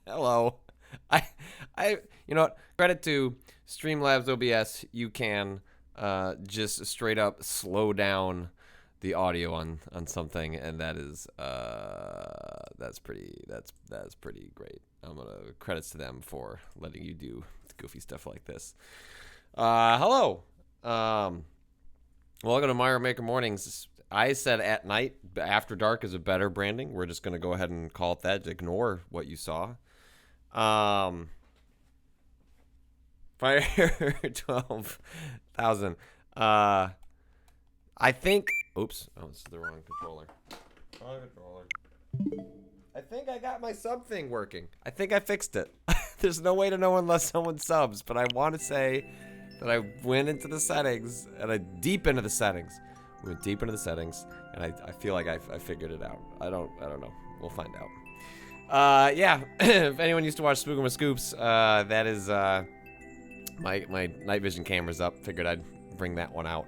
Hello. You know what? Credit to Streamlabs OBS. You can just straight up slow down the audio on something, and that is that's pretty great. I'm gonna credits to them for letting you do goofy stuff like this. Hello. Welcome to Mario Maker Mornings. I said at night, after dark is a better branding. We're just gonna go ahead and call it that. Ignore what you saw. Fire 12,000. I think. Oops. Oh, it's the wrong controller. I think I got my sub thing working. I think I fixed it. There's no way to know unless someone subs, but I want to say that I went into the settings and I went deep into the settings, and I feel like I figured it out. I don't know. We'll find out. Yeah. If anyone used to watch Spook'em with Scoops, that is my night vision camera's up. Figured I'd bring that one out.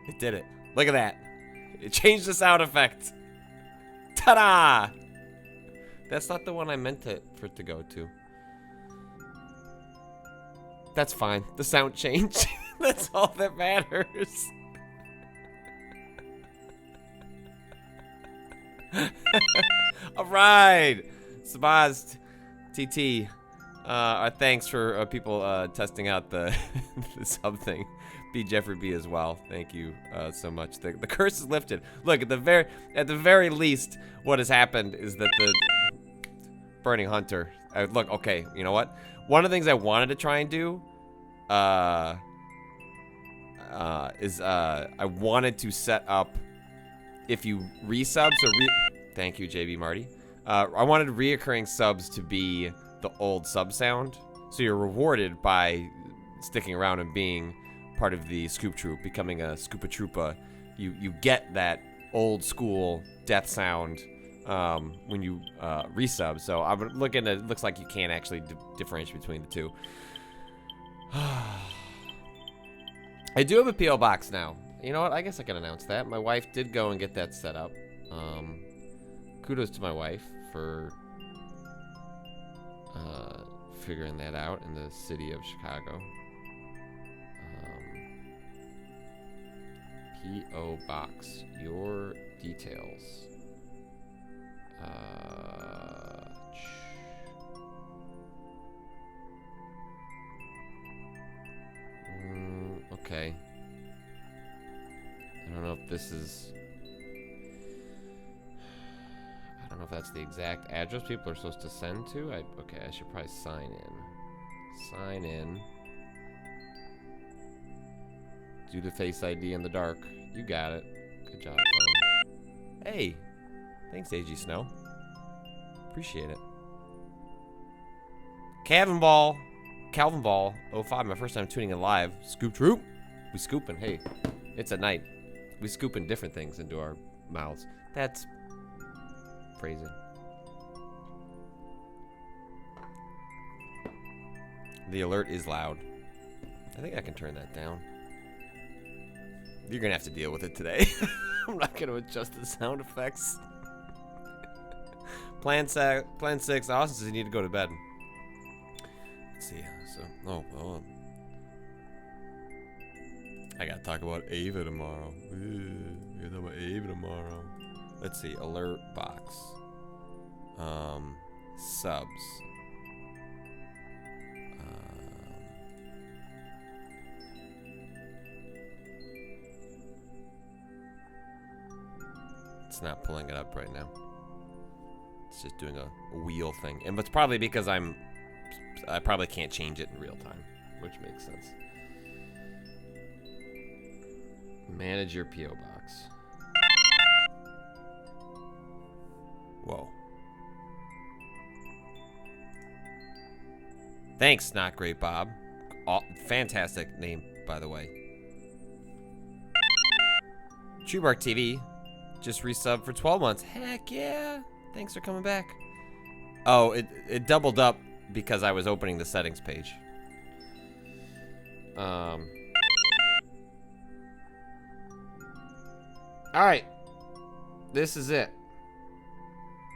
It did it. Look at that. It changed the sound effect. Ta-da! That's not the one I meant for it to go to. That's fine. The sound changed. That's all that matters. All right, Sabaz TT. Thanks for people testing out the the sub thing. B Jeffrey B as well. Thank you so much. The curse is lifted. Look at the very least, what has happened is that the Burning Hunter. Look, okay, you know what? One of the things I wanted to try and do is I wanted to set up if you resub. Thank you, JB Marty. I wanted reoccurring subs to be the old sub sound, so you're rewarded by sticking around and being part of the Scoop Troop, becoming a Scoopa Troopa. You get that old school death sound when you resub. So I'm looking at. It looks like you can't actually differentiate between the two. I do have a PO box now. You know what? I guess I can announce that. My wife did go and get that set up. Kudos to my wife for figuring that out in the city of Chicago. P.O. Box. Your details. Okay. I don't know if this is... I don't know if that's the exact address people are supposed to send to. Okay, I should probably sign in. Sign in. Do the Face ID in the dark. You got it. Good job, phone. Hey! Thanks, AG Snow. Appreciate it. Calvin Ball 05, my first time tuning in live. Scoop Troop. We scooping. Hey, it's at night. We scooping different things into our mouths. That's phrasing. The alert is loud. I think I can turn that down. You're gonna have to deal with it today. I'm not gonna adjust the sound effects. Plan 6. Austin says you need to go to bed. Let's see. So, I gotta talk about Ava tomorrow. We're talking about Ava tomorrow. Let's see. Alert box. Subs. It's not pulling it up right now. It's just doing a wheel thing. And it's probably because I probably can't change it in real time, which makes sense. Manage your P.O. box. Thanks, Not Great Bob. Fantastic name, by the way. Treebark TV just resubbed for 12 months. Heck yeah. Thanks for coming back. Oh, it doubled up because I was opening the settings page. All right. This is it.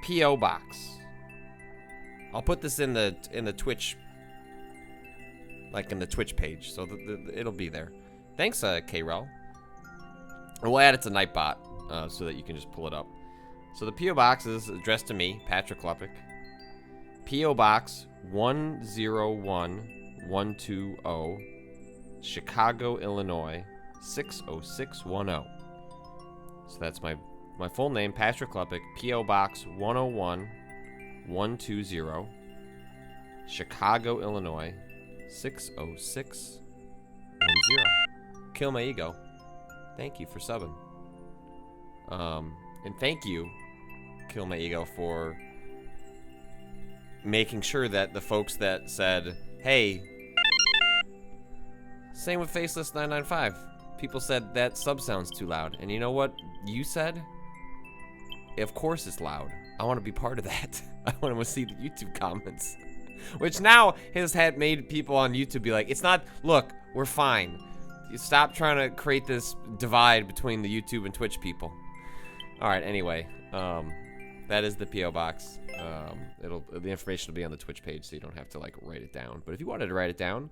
P.O. Box. I'll put this in the Twitch, like in the Twitch page, so it'll be there. Thanks, K-Rel. And we'll add it to Nightbot so that you can just pull it up. So the P.O. Box is addressed to me, Patrick Klepek. P.O. Box 101120, Chicago, Illinois 60610. So that's my full name, Patrick Klepek, P.O. Box 101120, Chicago, Illinois 60610. Kill my ego. Thank you for subbing. And thank you, Kill My Ego, for making sure that the folks that said, hey, same with Faceless 995. People said that sub sounds too loud. And you know what you said? Of course it's loud. I want to be part of that. I want to see the YouTube comments. Which now has made people on YouTube be like, it's not, look, we're fine. You stop trying to create this divide between the YouTube and Twitch people. Alright, anyway. That is the P.O. Box. The information will be on the Twitch page, so you don't have to like write it down. But if you wanted to write it down,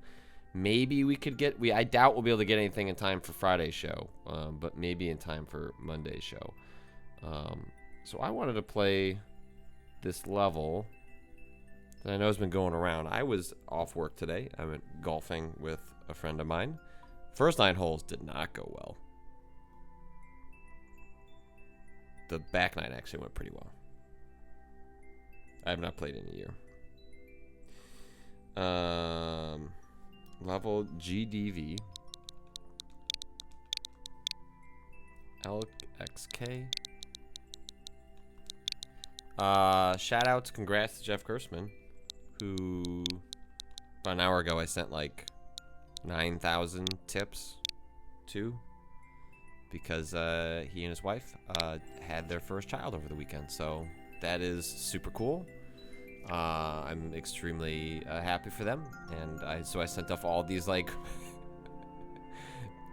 maybe we could get, I doubt we'll be able to get anything in time for Friday's show, but maybe in time for Monday's show. So I wanted to play this level that I know has been going around. I was off work today. I went golfing with a friend of mine. First 9 holes did not go well. The back 9 actually went pretty well. I have not played in a year. Level GDV. LXK. Shout out to congrats to Jeff Gerstmann, who about an hour ago I sent like 9,000 tips to, because he and his wife had their first child over the weekend. So that is super cool. I'm extremely happy for them, and I sent off all these like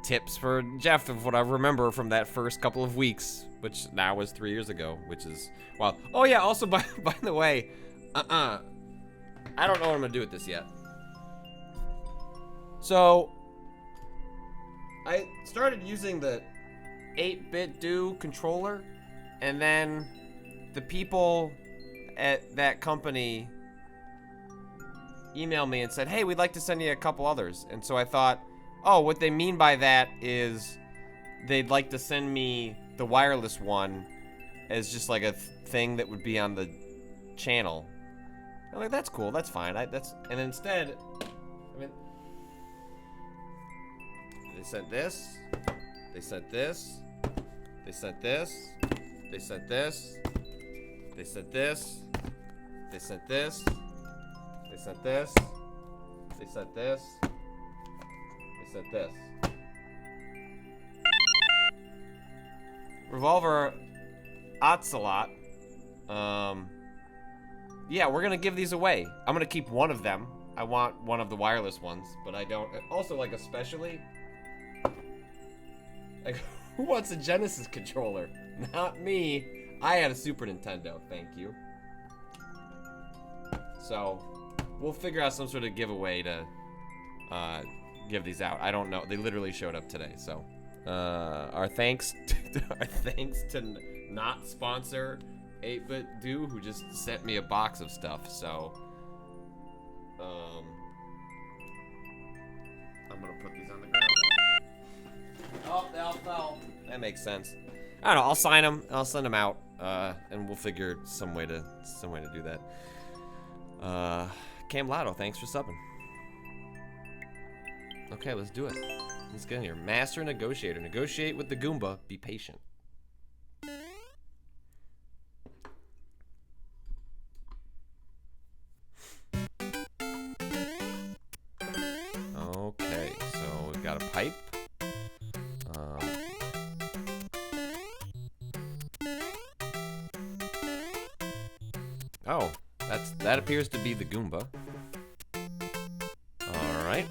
tips for Jeff of what I remember from that first couple of weeks, which now was 3 years ago, which is wow. Oh yeah, also by the way, I don't know what I'm gonna do with this yet. So I started using the 8-bit do controller, and then the people at that company emailed me and said, hey, we'd like to send you a couple others. And so I thought, oh, what they mean by that is they'd like to send me the wireless one as just like a thing that would be on the channel. I'm like, that's cool, that's fine. And instead, I mean, they sent this, they sent this, they sent this, they sent this, they sent this, they sent this, they sent this, they sent this, they sent this. Revolver Ocelot. Yeah, we're gonna give these away. I'm gonna keep one of them. I want one of the wireless ones, but I don't. Also, like, especially, like, who wants a Genesis controller? Not me. I had a Super Nintendo, thank you. So, we'll figure out some sort of giveaway to give these out. I don't know. They literally showed up today, so. Our thanks to not sponsor 8-bit do, who just sent me a box of stuff. So, I'm gonna put these on the ground. Oh, they all fell. That makes sense. I don't know. I'll sign them. I'll send them out, and we'll figure some way to do that. Cam Lotto, thanks for subbing. Okay, let's do it. Let's get in here. Master Negotiator. Negotiate with the Goomba. Be patient. Oh, that appears to be the Goomba. All right.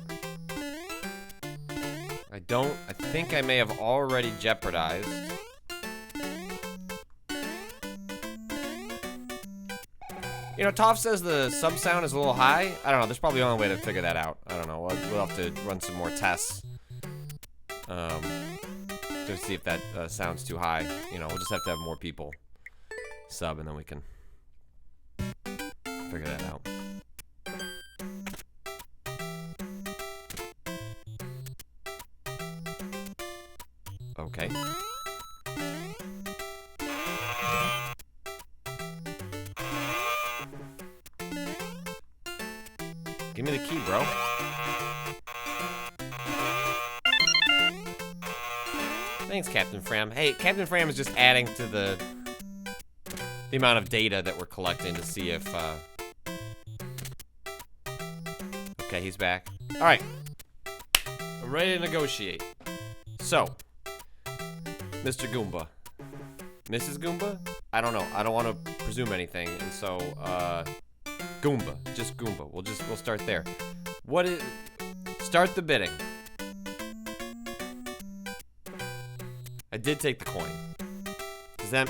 I think I may have already jeopardized. You know, Toph says the sub sound is a little high. I don't know. There's probably only way to figure that out. I don't know. We'll have to run some more tests. To see if that sounds too high. You know, we'll just have to have more people sub, and then we can figure that out. Okay. Give me the key, bro. Thanks, Captain Fram. Hey, Captain Fram is just adding to the amount of data that we're collecting to see if, Okay, he's back. Alright. I'm ready to negotiate. So, Mr. Goomba. Mrs. Goomba? I don't know. I don't want to presume anything, and so, Goomba. Just Goomba. We'll start there. Start the bidding. I did take the coin. Does that...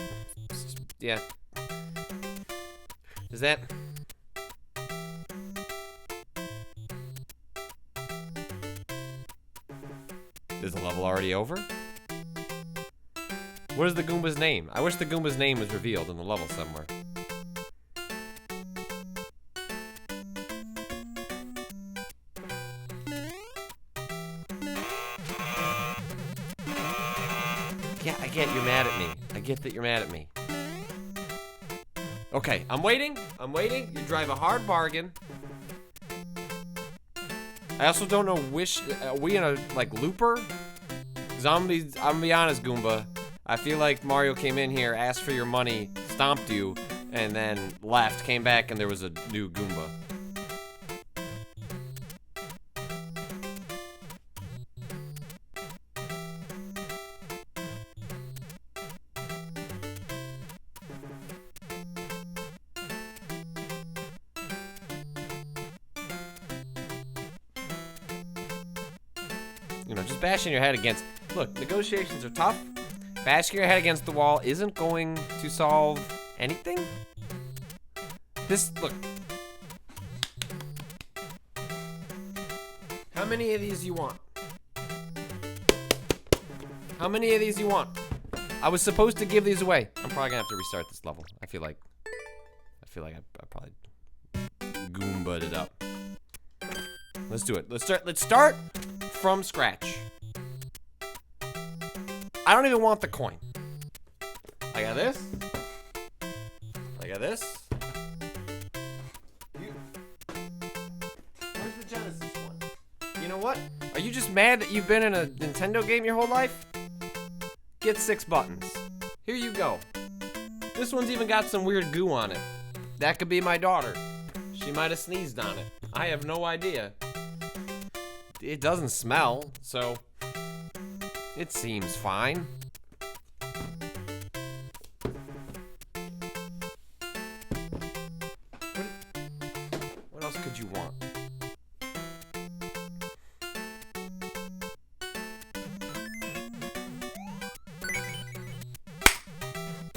Yeah. Does that... Is the level already over? What is the Goomba's name? I wish the Goomba's name was revealed in the level somewhere. Yeah, I get you're mad at me. I get that you're mad at me. Okay, I'm waiting. You drive a hard bargain. I also don't know are we in a, like, looper? I'm gonna be honest, Goomba. I feel like Mario came in here, asked for your money, stomped you, and then left, came back, and there was a new Goomba. You know, just bashing your head against... Look, negotiations are tough. Bashing your head against the wall isn't going to solve anything. Look. How many of these you want? How many of these you want? I was supposed to give these away. I'm probably gonna have to restart this level. I feel like I probably Goomba'd it up. Let's do it. Let's start from scratch. I don't even want the coin. I got this. I got this. Where's the Genesis one? You know what? Are you just mad that you've been in a Nintendo game your whole life? Get 6 buttons. Here you go. This one's even got some weird goo on it. That could be my daughter. She might have sneezed on it. I have no idea. It doesn't smell, so it seems fine. What else could you want?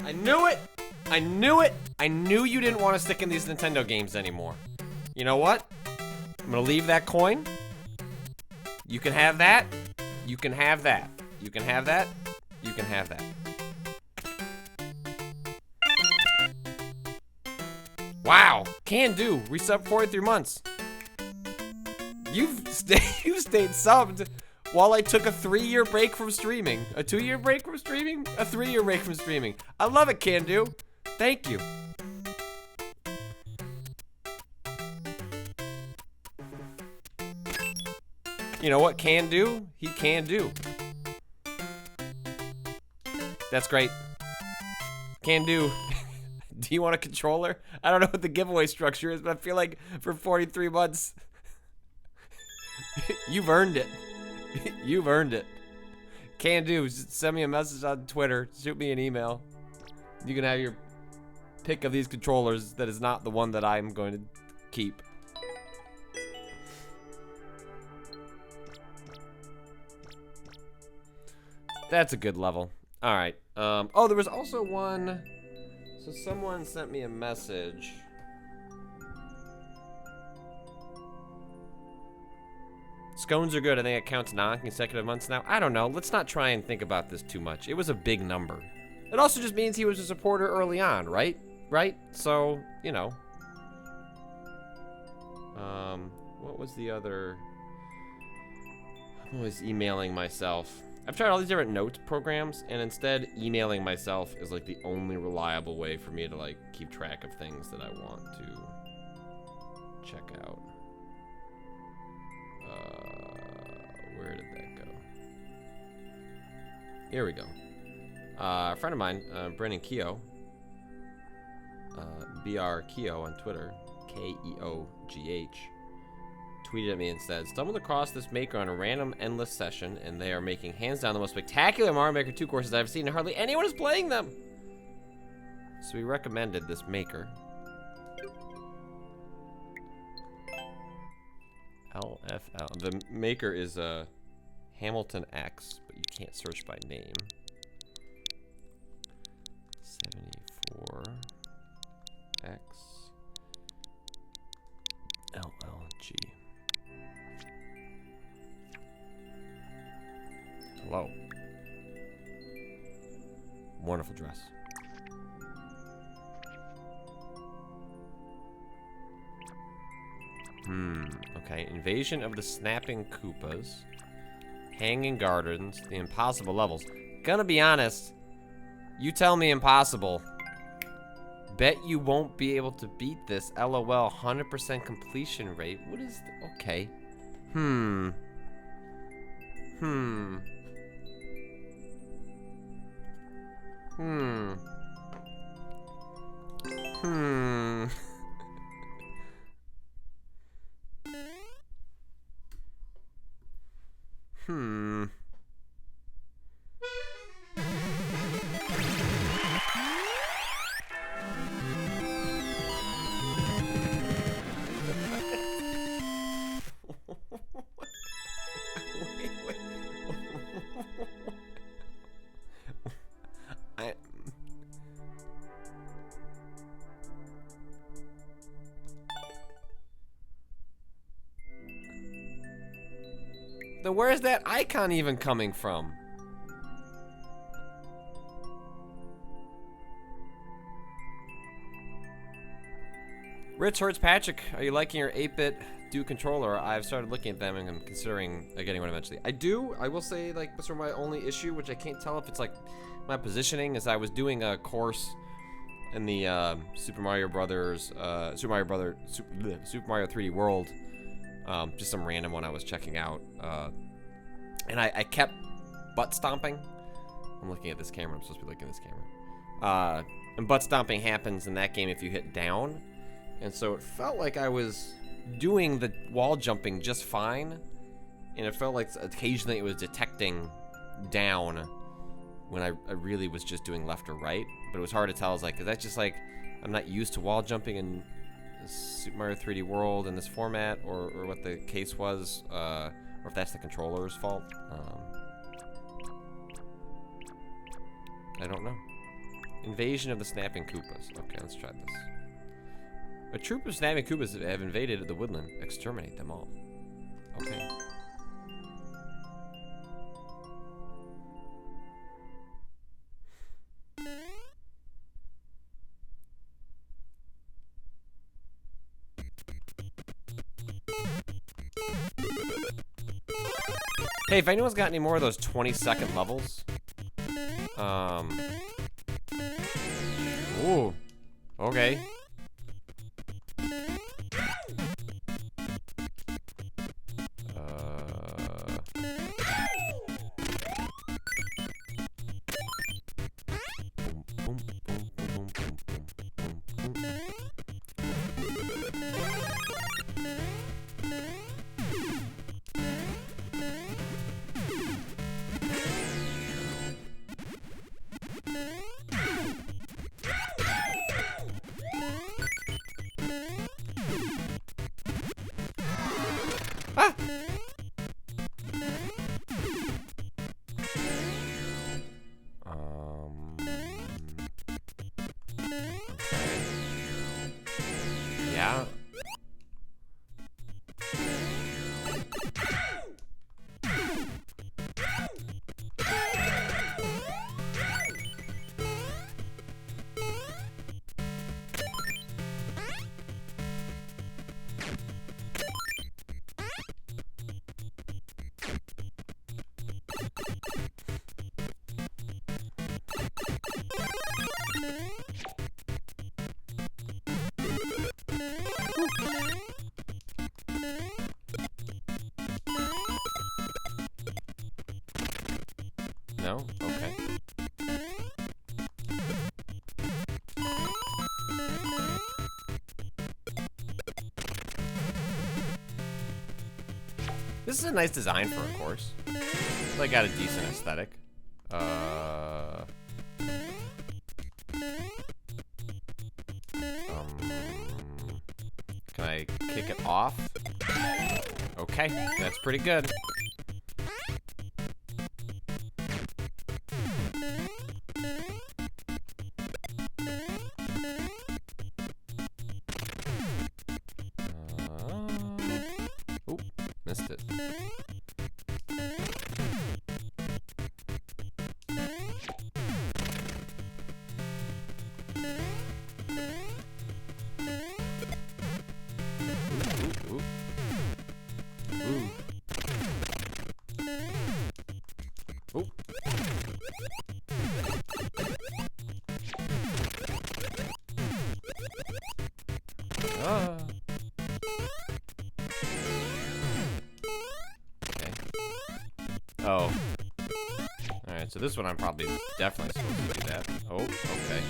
I knew it! I knew it! I knew you didn't want to stick in these Nintendo games anymore. You know what? I'm gonna leave that coin. You can have that. You can have that. You can have that. You can have that. Wow. Can do. Resub 43 months. You've stayed subbed while I took a 3-year break from streaming. A 2-year break from streaming? A 3-year break from streaming. I love it, Can Do. Thank you. You know what Can Do? He can do. That's great. Can do. Do you want a controller? I don't know what the giveaway structure is, but I feel like for 43 months, you've earned it. You've earned it. Can do. Just send me a message on Twitter. Shoot me an email. You can have your pick of these controllers that is not the one that I'm going to keep. That's a good level. All right. Oh, there was also one. So someone sent me a message. Scones are good. I think it counts non-consecutive months now. I don't know. Let's not try and think about this too much. It was a big number. It also just means he was a supporter early on, right? Right? So, you know. What was the other? I was emailing myself. I've tried all these different notes programs, and instead emailing myself is like the only reliable way for me to like keep track of things that I want to check out. Where did that go? Here we go. A friend of mine, Brennan Keogh, BR Keogh on Twitter, Keogh, tweeted at me and said, stumbled across this maker on a random endless session, and they are making hands down the most spectacular Mario Maker 2 courses I've seen, and hardly anyone is playing them. So we recommended this maker. LFL. The maker is Hamilton X, but you can't search by name. 74X LLG. Hello. Wonderful dress. Okay. Invasion of the Snapping Koopas. Hanging Gardens. The impossible levels. Gonna be honest. You tell me impossible. Bet you won't be able to beat this. LOL. 100% completion rate. What is... Okay. Then where's that icon even coming from? Rich Hertz Patrick, are you liking your 8-bit Duke controller? I've started looking at them and I'm considering getting one eventually. I do. I will say, like, that's sort of my only issue, which I can't tell if it's like my positioning, is I was doing a course in the Super Mario 3D World. Just some random one I was checking out. And I kept butt stomping. I'm looking at this camera. I'm supposed to be looking at this camera. And butt stomping happens in that game if you hit down. And so it felt like I was doing the wall jumping just fine. And it felt like occasionally it was detecting down when I really was just doing left or right. But it was hard to tell. I was like, is that just like, I'm not used to wall jumping in Super Mario 3D World in this format, or what the case was, or if that's the controller's fault. I don't know. Invasion of the Snapping Koopas. Okay, let's try this. A troop of snapping Koopas have invaded the woodland. Exterminate them all. Okay. Hey, if anyone's got any more of those 20-second levels, ooh, okay. Ah! Okay. Yeah. No? Okay. This is a nice design for a course. It's like got a decent aesthetic. Can I kick it off? Okay, that's pretty good. Oop, missed it. Ooh. Ooh. Ooh. Ah. Okay. Oh. Alright, so this one I'm probably definitely supposed to do that. Oh, okay.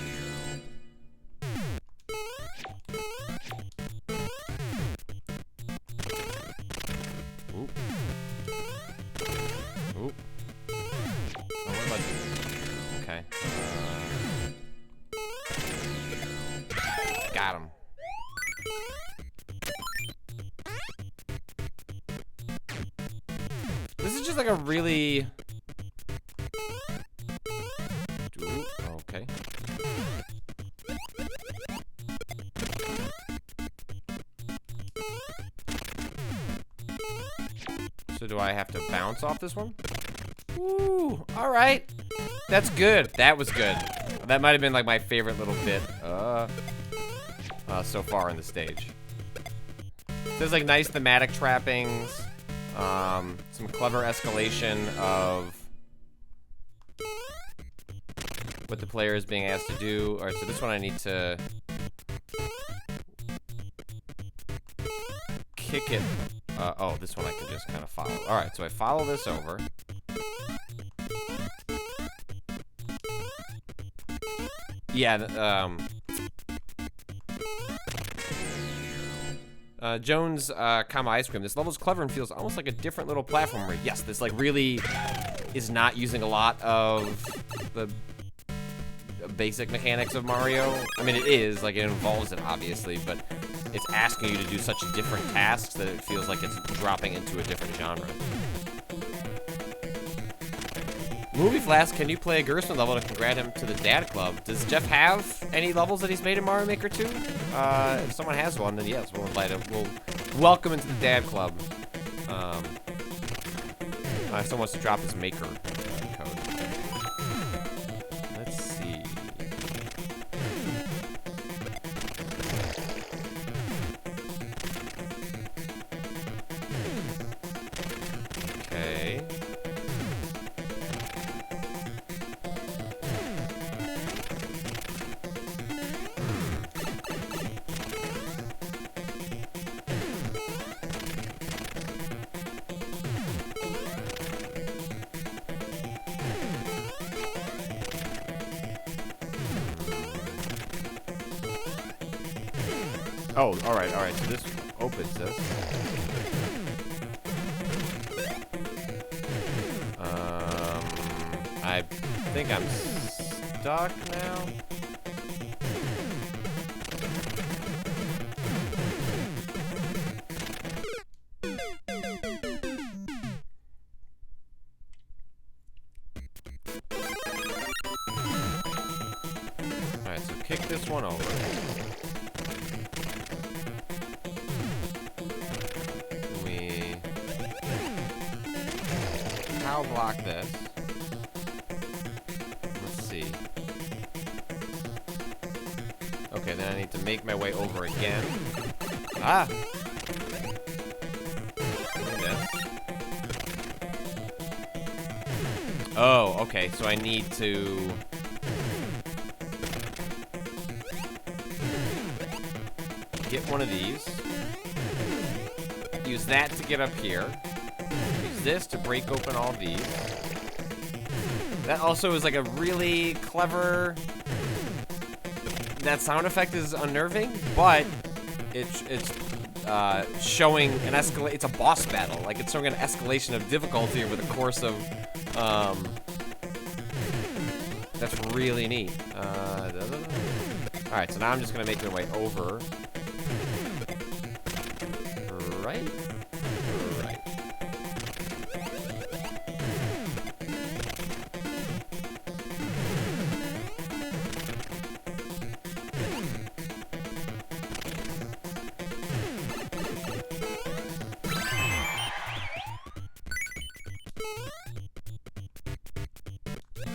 Oop. Oop. Oh, what about... Okay. Got him. This is just like a really... Ooh, okay. So do I have to bounce off this one? Ooh, all right. That's good. That was good. That might have been like my favorite little bit so far in the stage. There's like nice thematic trappings, some clever escalation of what the player is being asked to do. All right, so this one I need to kick it. Oh, this one I can just kind of follow. All right, so I follow this over. Yeah, Jones, comma ice cream. This level's clever and feels almost like a different little platformer. Yes, this like really is not using a lot of the basic mechanics of Mario. I mean, it is, like, it involves it, obviously, but it's asking you to do such different tasks that it feels like it's dropping into a different genre. Movie Flask, can you play a Gerstmann level to congrat him to the Dad Club? Does Jeff have any levels that he's made in Mario Maker 2? If someone has one, then yes, we'll invite him. We'll welcome him to the Dad Club. If someone wants to drop his Maker code. Let's see. Okay. Oh, alright, so this opens this. I think I'm stuck now. kick this one over. We power block this. Let's see. Okay, then I need to make my way over again. Ah! Oh, okay, so I need to... get one of these. Use that to get up here. Use this to break open all these. That also is like a really clever... That sound effect is unnerving, but it's showing an escalate. It's a boss battle. Like, it's showing an escalation of difficulty over the course of... that's really neat. Alright, so now I'm just gonna make my way over. Right? Right.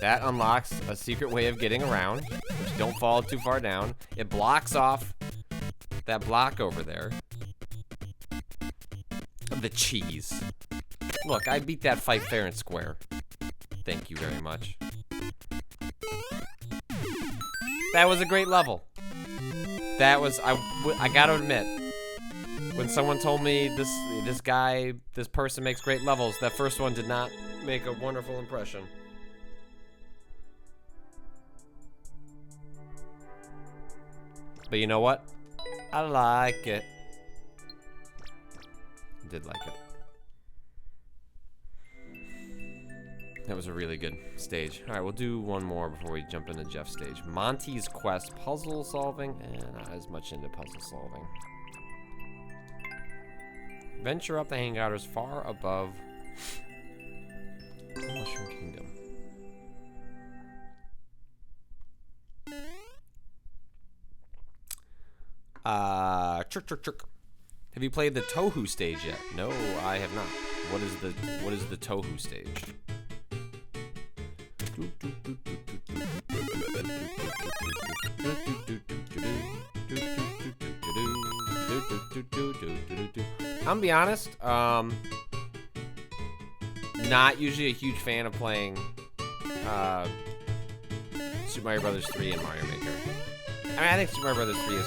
That unlocks a secret way of getting around. Which don't fall too far down. It blocks off that block over there. The cheese. Look, I beat that fight fair and square. Thank you very much. That was a great level. That was, I gotta admit, when someone told me this person makes great levels, that first one did not make a wonderful impression. But you know what? I like it. I did like it. That was a really good stage. All right, we'll do one more before we jump into Jeff's stage. Monty's Quest, puzzle solving, and not as much into puzzle solving. Venture up the hangouts far above the Mushroom Kingdom. Chirk. Have you played the Tohu stage yet? No, I have not. What is the Tohu stage? I'm gonna be honest, not usually a huge fan of playing Super Mario Bros. 3 and Mario Maker. I mean, I think Super Mario Bros. 3 is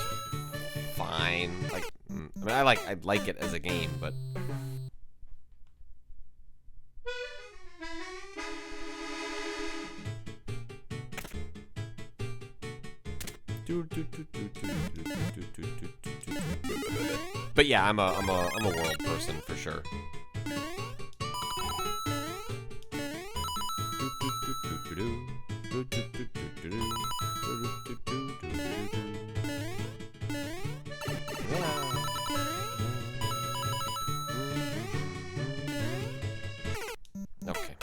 fine. Like, I mean, I like it as a game, but yeah, I'm a world person for sure. Okay.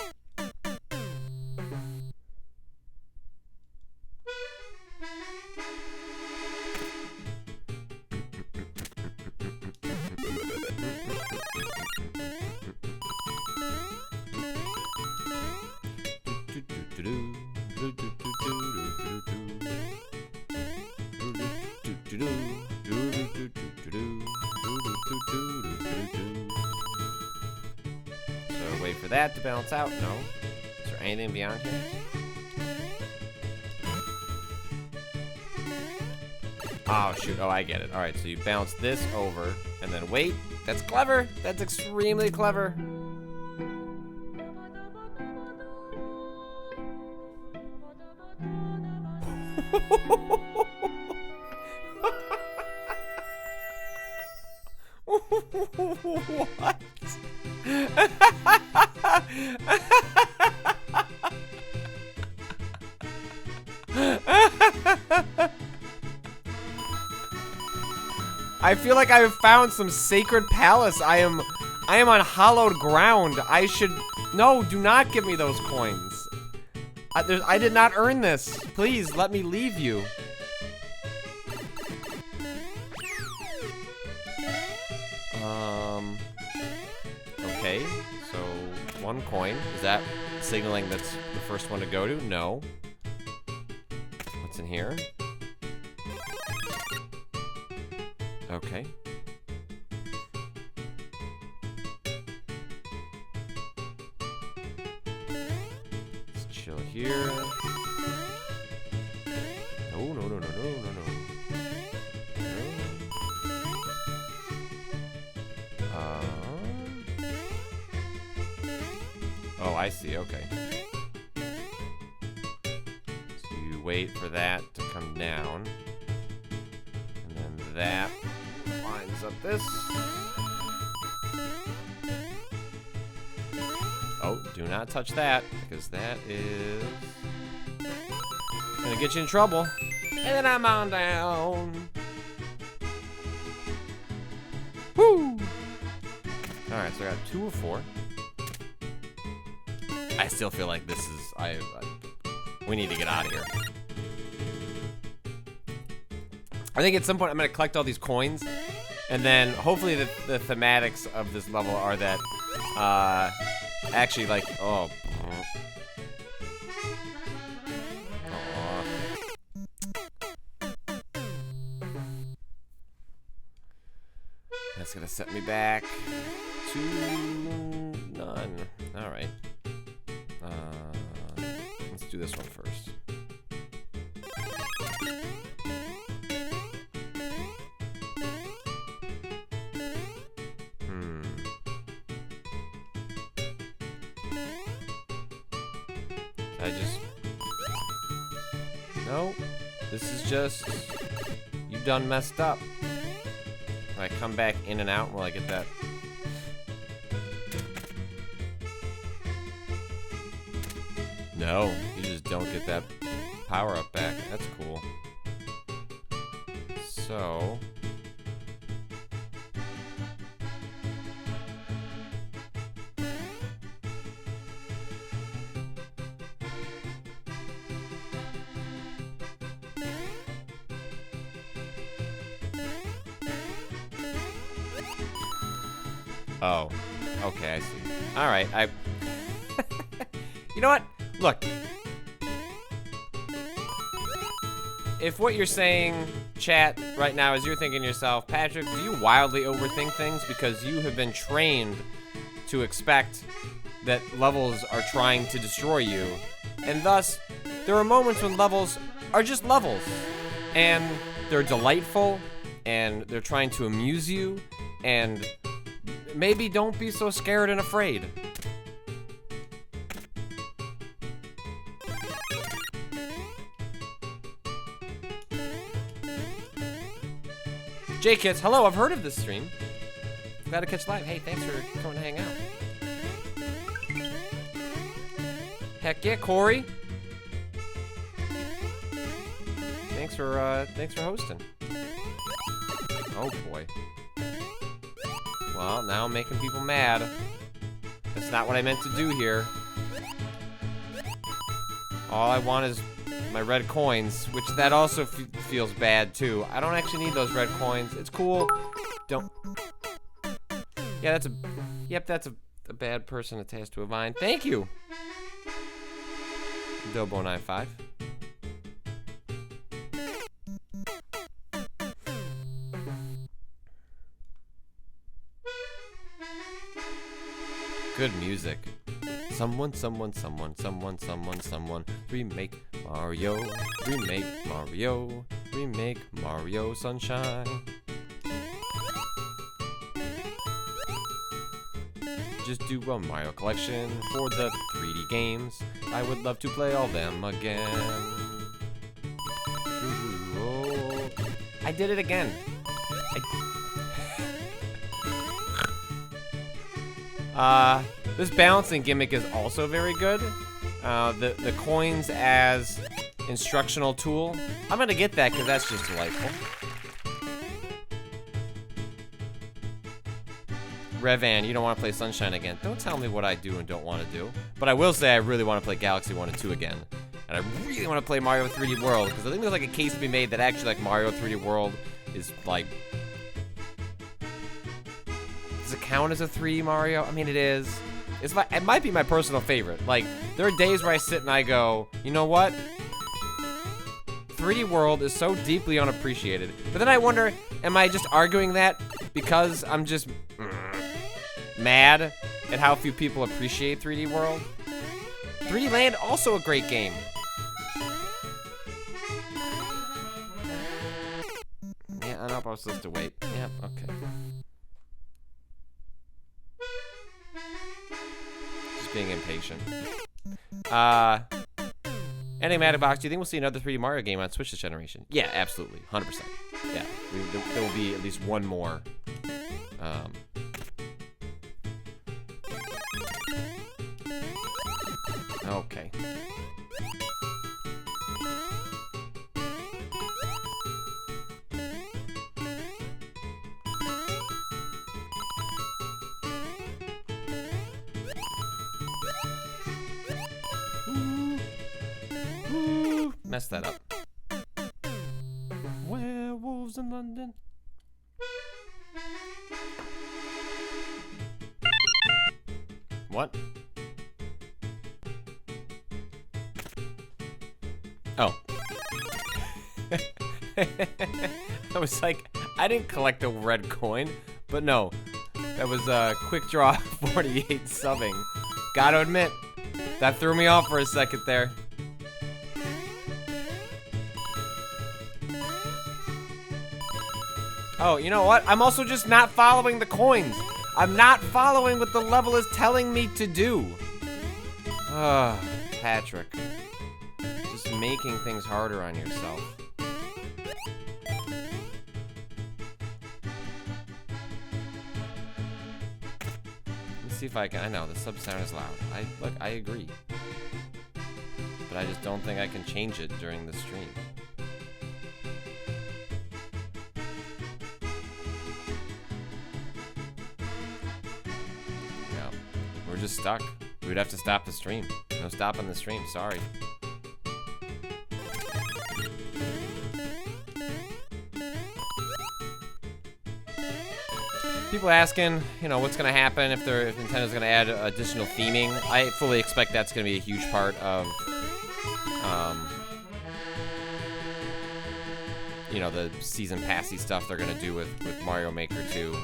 So wait for that to balance out. No. Is there anything beyond here? Oh shoot. Oh, I get it. All right. So you bounce this over and then wait. That's clever. That's extremely clever. What? I feel like I have found some sacred palace. I am on hallowed ground. I should... No, do not give me those coins. I did not earn this. Please, let me leave you. one coin. Is that signaling that's the first one to go to? No. What's in here? Okay. Let's chill here. No, no, no, no, no, no, no. Oh, I see. Okay. So you wait for that to come down. And then that lines up this. Oh, do not touch that, because that is gonna get you in trouble. And then I'm on down. Woo! Alright, so I got 2 of 4. I still feel like this is... we need to get out of here. I think at some point I'm going to collect all these coins. And then hopefully the thematics of this level are that... actually, like... Oh. That's going to set me back to none. Alright. Let's do this one first. I just... No. This is just... You done messed up. I come back in and out, will I get that? No, you just don't get that power up back. That's cool. So... Oh, okay, I see. All right, you know what? Look. If what you're saying, chat, right now is you're thinking to yourself, Patrick, do you wildly overthink things because you have been trained to expect that levels are trying to destroy you, and thus, there are moments when levels are just levels, and they're delightful, and they're trying to amuse you, and maybe don't be so scared and afraid. J-Kids, hello, I've heard of this stream. Glad to catch live. Hey, thanks for coming to hang out. Heck yeah, Corey. Thanks for hosting. Oh boy. Well, now I'm making people mad. That's not what I meant to do here. All I want is my red coins, which that also feels bad too. I don't actually need those red coins. It's cool. Don't. Yeah, that's a. Yep, that's a bad person attached to a vine. Thank you, Dobo95. Good music. Someone, remake Mario, remake Mario Sunshine. Just do a Mario collection for the 3D games. I would love to play all them again. Ooh, oh. I did it again. This balancing gimmick is also very good. The coins as instructional tool. I'm gonna get that because that's just delightful. Revan, you don't want to play Sunshine again. Don't tell me what I do and don't want to do. But I will say I really want to play Galaxy 1 and 2 again. And I really want to play Mario 3D World, because I think there's like a case to be made that actually like Mario 3D World is like... Does it count as a 3D Mario? I mean, it is. It might be my personal favorite. Like, there are days where I sit and I go, you know what? 3D World is so deeply unappreciated. But then I wonder, am I just arguing that because I'm just mad at how few people appreciate 3D World? 3D Land, also a great game. Yeah, I don't know if I was supposed to wait. Yeah, okay. Just being impatient. Enigmatic Box, do you think we'll see another 3D Mario game on Switch this generation? Yeah, absolutely. 100%. Yeah, there will be at least one more. Okay. Messed that up. Werewolves in London. What? Oh. I was like, I didn't collect a red coin, but no. That was quick draw 48 subbing. Gotta admit, that threw me off for a second there. Oh, you know what? I'm also just not following the coins. I'm not following what the level is telling me to do. Patrick. Just making things harder on yourself. Let's see if I can. I know, the sub sound is loud. Look, I agree. But I just don't think I can change it during the stream. We're just stuck. We would have to stop the stream. No stopping the stream, sorry. People asking, you know, what's gonna happen if Nintendo's gonna add additional theming. I fully expect that's gonna be a huge part of, you know, the season passy stuff they're gonna do with Mario Maker 2.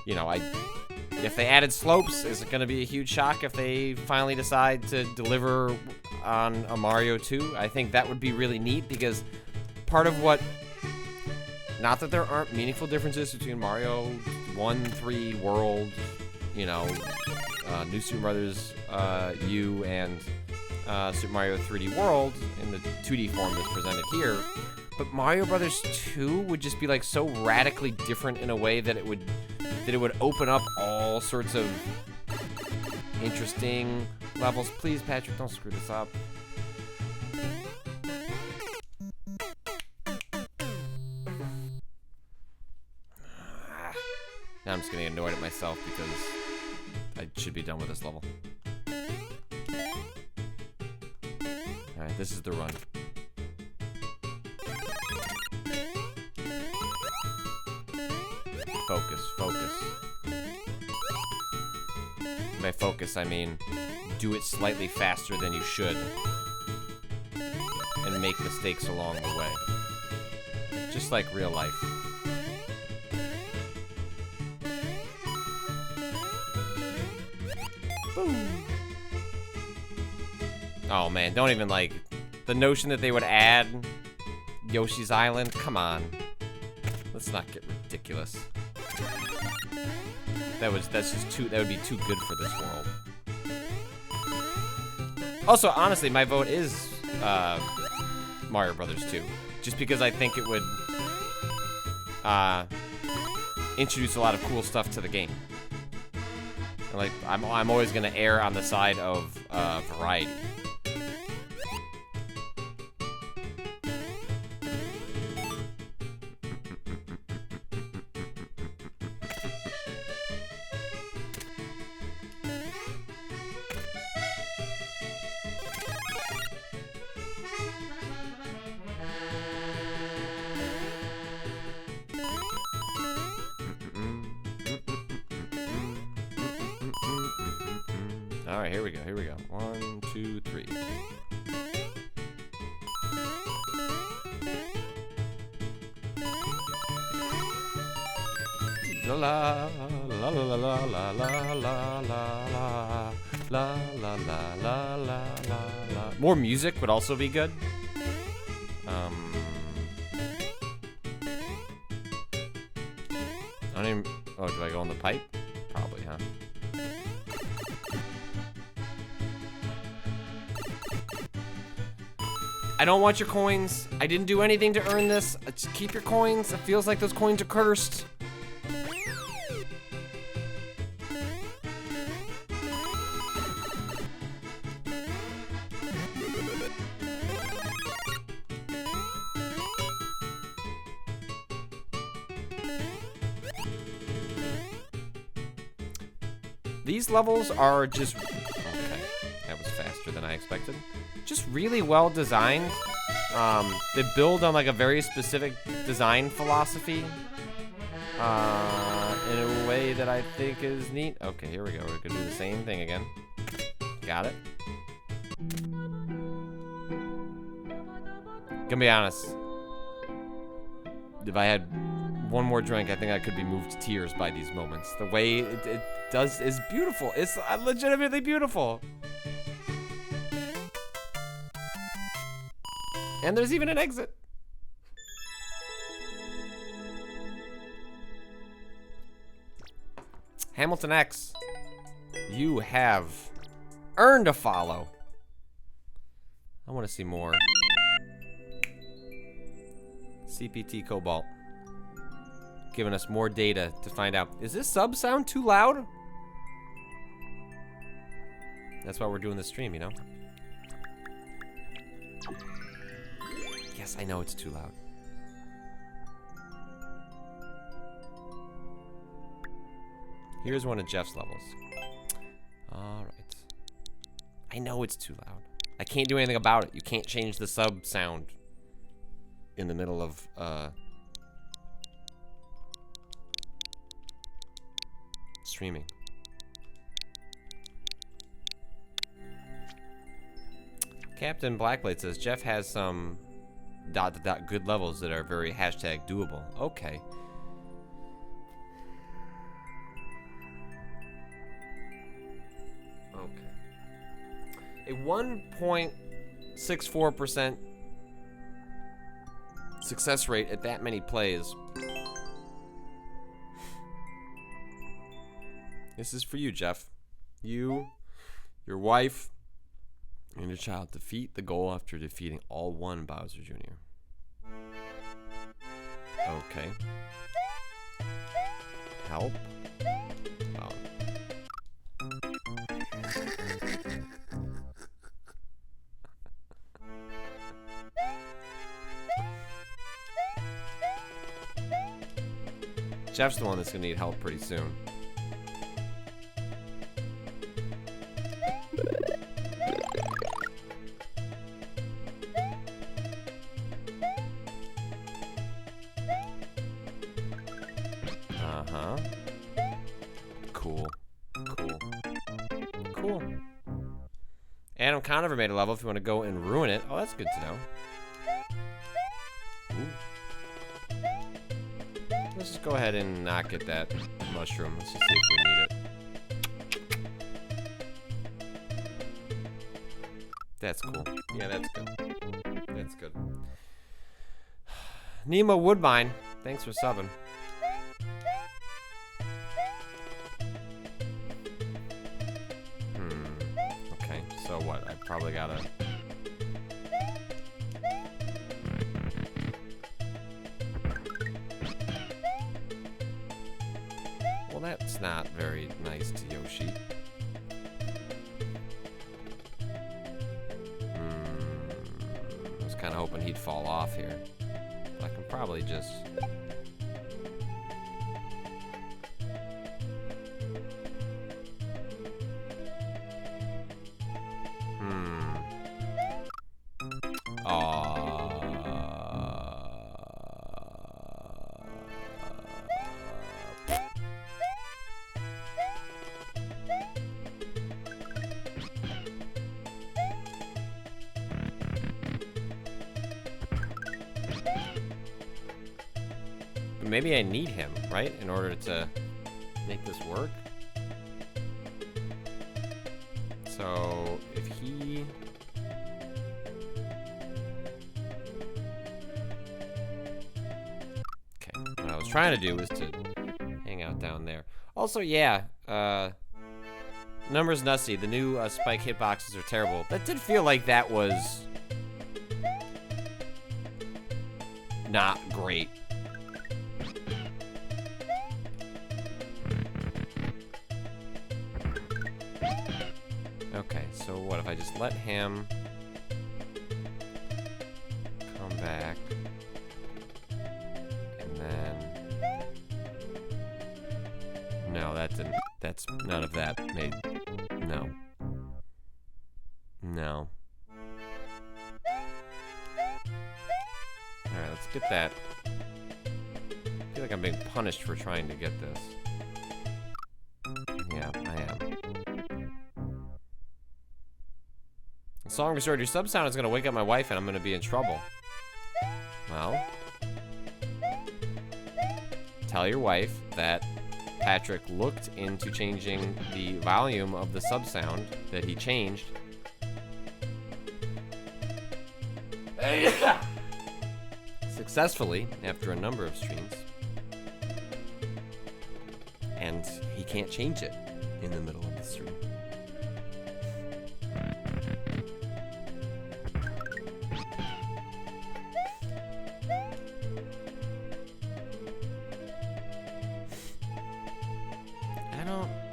You know, if they added slopes, is it going to be a huge shock if they finally decide to deliver on a Mario 2? I think that would be really neat because part of what... Not that there aren't meaningful differences between Mario 1, 3, World, you know, New Super Brothers U and Super Mario 3D World in the 2D form that's presented here. But Mario Brothers 2 would just be like so radically different in a way that it would open up all sorts of interesting levels. Please, Patrick, don't screw this up. Now I'm just getting annoyed at myself because I should be done with this level. Alright, this is the run. Focus, focus. By focus, I mean do it slightly faster than you should. And make mistakes along the way. Just like real life. Boom. Oh man, don't even like... The notion that they would add Yoshi's Island? Come on. Let's not get ridiculous. That's just too, that would be too good for this world. Also, honestly, my vote is Mario Brothers 2. Just because I think it would introduce a lot of cool stuff to the game. Like, I'm always gonna err on the side of variety. All right, here we go. Here we go. 1, 2, 3. La la la la la la la la la la la la la la la. More music would also be good. I don't even. Oh, do I go on the pipe? Probably, huh? I don't want your coins. I didn't do anything to earn this. Just keep your coins. It feels like those coins are cursed. These levels are just... Okay, that was faster than I expected. Just really well designed. They build on like a very specific design philosophy in a way that I think is neat. Okay, here we go. We're gonna do the same thing again. Got it. Gonna be honest. If I had one more drink, I think I could be moved to tears by these moments. The way it does is beautiful. It's legitimately beautiful. And there's even an exit. Hamilton X, you have earned a follow. I want to see more. CPT Cobalt. Giving us more data to find out. Is this sub sound too loud? That's why we're doing the stream, you know? Yes, I know it's too loud. Here's one of Jeff's levels. All right. I know it's too loud. I can't do anything about it. You can't change the sub sound in the middle of streaming. Captain Blackblade says Jeff has some ... good levels that are very #doable. Okay. Okay. A 1.64% success rate at that many plays. This is for you, Jeff. You, your wife, and your child defeat the goal after defeating all one Bowser Jr. Okay. Help. Oh. Jeff's the one that's gonna need help pretty soon. Conover made a level if you want to go and ruin it. Oh, that's good to know. Ooh. Let's just go ahead and not get that mushroom. Let's just see if we need it. That's cool. Yeah, that's good. That's good. Nemo Woodbine, thanks for subbing. So what? I probably gotta... Well, that's not very nice to Yoshi. I was kind of hoping he'd fall off here. I can probably just... maybe I need him, right? In order to make this work. So if he... Okay, what I was trying to do was to hang out down there. Also, yeah, Numbers Nussy, the new spike hitboxes are terrible. That did feel like that was not great. Okay, so what if I just let him come back, and then no, that didn't. That's none of that made. No. No. All right, let's get that. I feel like I'm being punished for trying to get this. Yeah, I am. The song restored. Your sub sound is gonna wake up my wife, and I'm gonna be in trouble. Well, tell your wife that Patrick looked into changing the volume of the sub sound that he changed. Successfully after a number of streams. And he can't change it in the middle of the stream.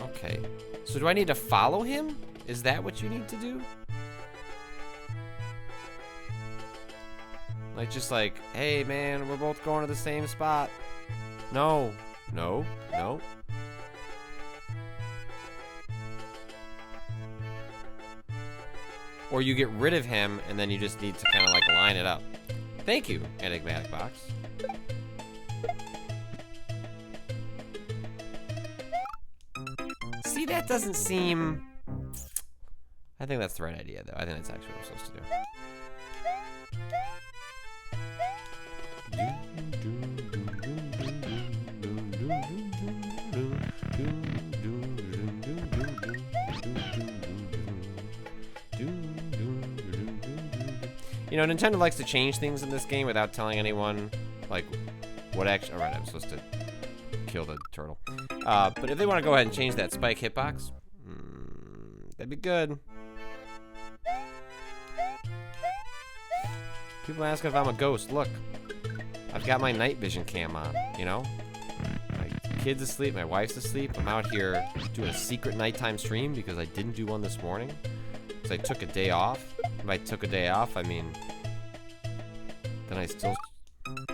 Okay. So do I need to follow him? Is that what you need to do? Like, just like, hey man, we're both going to the same spot. No. No. No. Or you get rid of him and then you just need to kind of like line it up. Thank you, Enigmatic Box. See, that doesn't seem... I think that's the right idea, though. I think that's actually what I'm supposed to do. You know, Nintendo likes to change things in this game without telling anyone, like, what actually... Alright, I'm supposed to kill the turtle. But if they want to go ahead and change that spike hitbox, that'd be good. People ask if I'm a ghost. Look, I've got my night vision cam on, you know? My kid's asleep, my wife's asleep. I'm out here doing a secret nighttime stream because I didn't do one this morning. Because I took a day off. If I took a day off, I mean, then I still...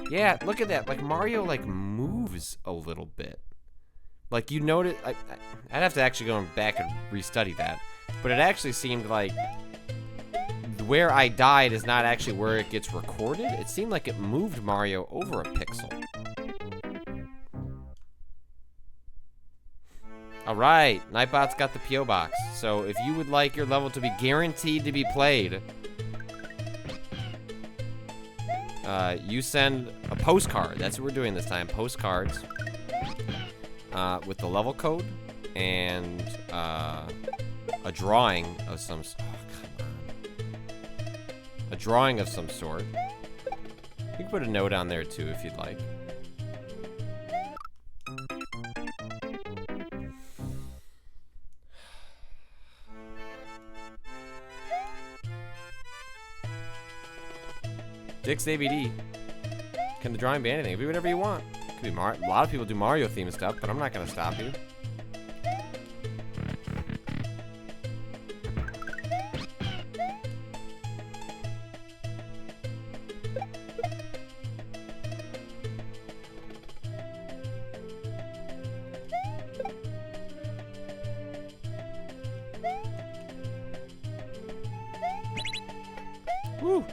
Yeah, look at that. Like, Mario, like, moves a little bit. Like, you notice... I'd have to actually go back and restudy that. But it actually seemed like where I died is not actually where it gets recorded. It seemed like it moved Mario over a pixel. Alright, Nightbot's got the P.O. box. So if you would like your level to be guaranteed to be played, you send a postcard. That's what we're doing this time. Postcards with the level code and a drawing of some... Oh, come on. A drawing of some sort. You can put a note on there too if you'd like. Dick's AVD. Can the drawing be anything? It can be whatever you want. It could be a lot of people do Mario themed stuff, but I'm not gonna stop you. Woo!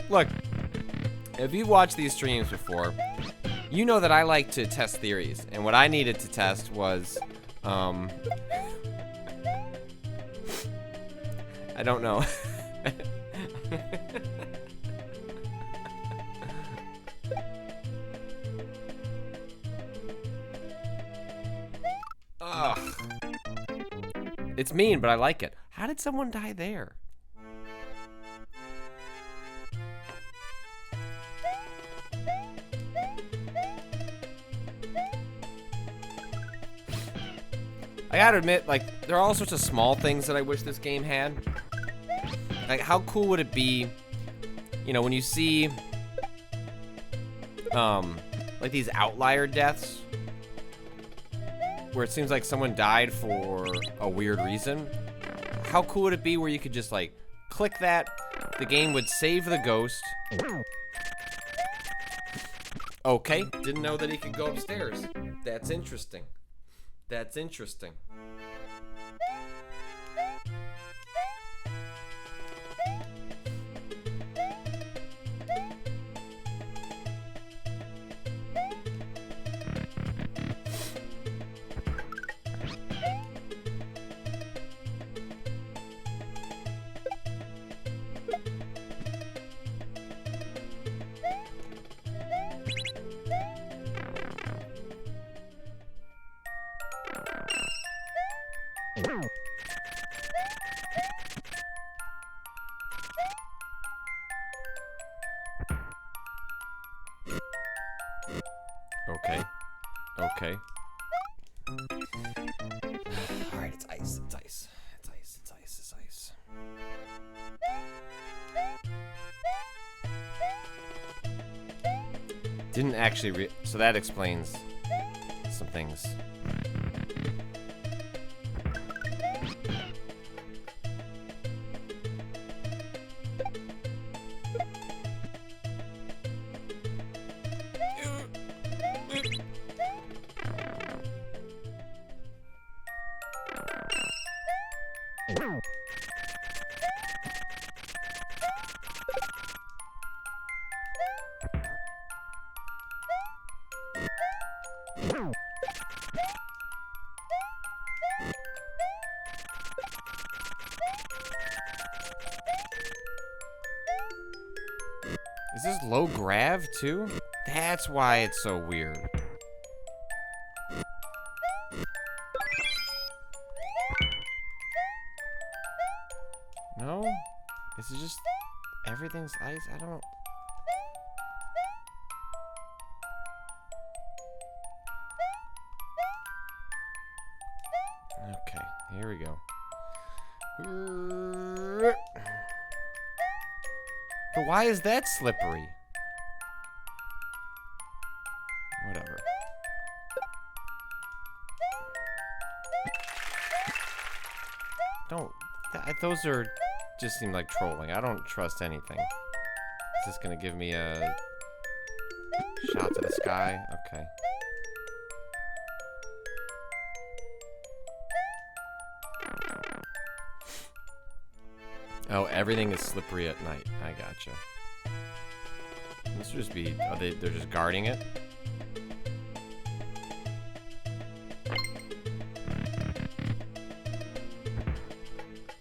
Look, if you've watched these streams before, you know that I like to test theories, and what I needed to test was, I don't know. Ugh. It's mean, but I like it. How did someone die there? I gotta admit, like, there are all sorts of small things that I wish this game had. Like, how cool would it be, you know, when you see, like these outlier deaths, where it seems like someone died for a weird reason. How cool would it be where you could just, like, click that, the game would save the ghost. Okay, didn't know that he could go upstairs. That's interesting. That's interesting. Okay. Okay. Alright, it's ice. It's ice. It's ice. It's ice. It's ice. Didn't actually so that explains some things. Is this low grav too? That's why it's so weird. No? Is it just everything's ice? I don't. Okay, here we go. But why is that slippery? Whatever. Don't. Those are just seem like trolling. I don't trust anything. Is this gonna give me a shot to the sky? Okay. Oh, everything is slippery at night. I gotcha. This would just be... they're just guarding it?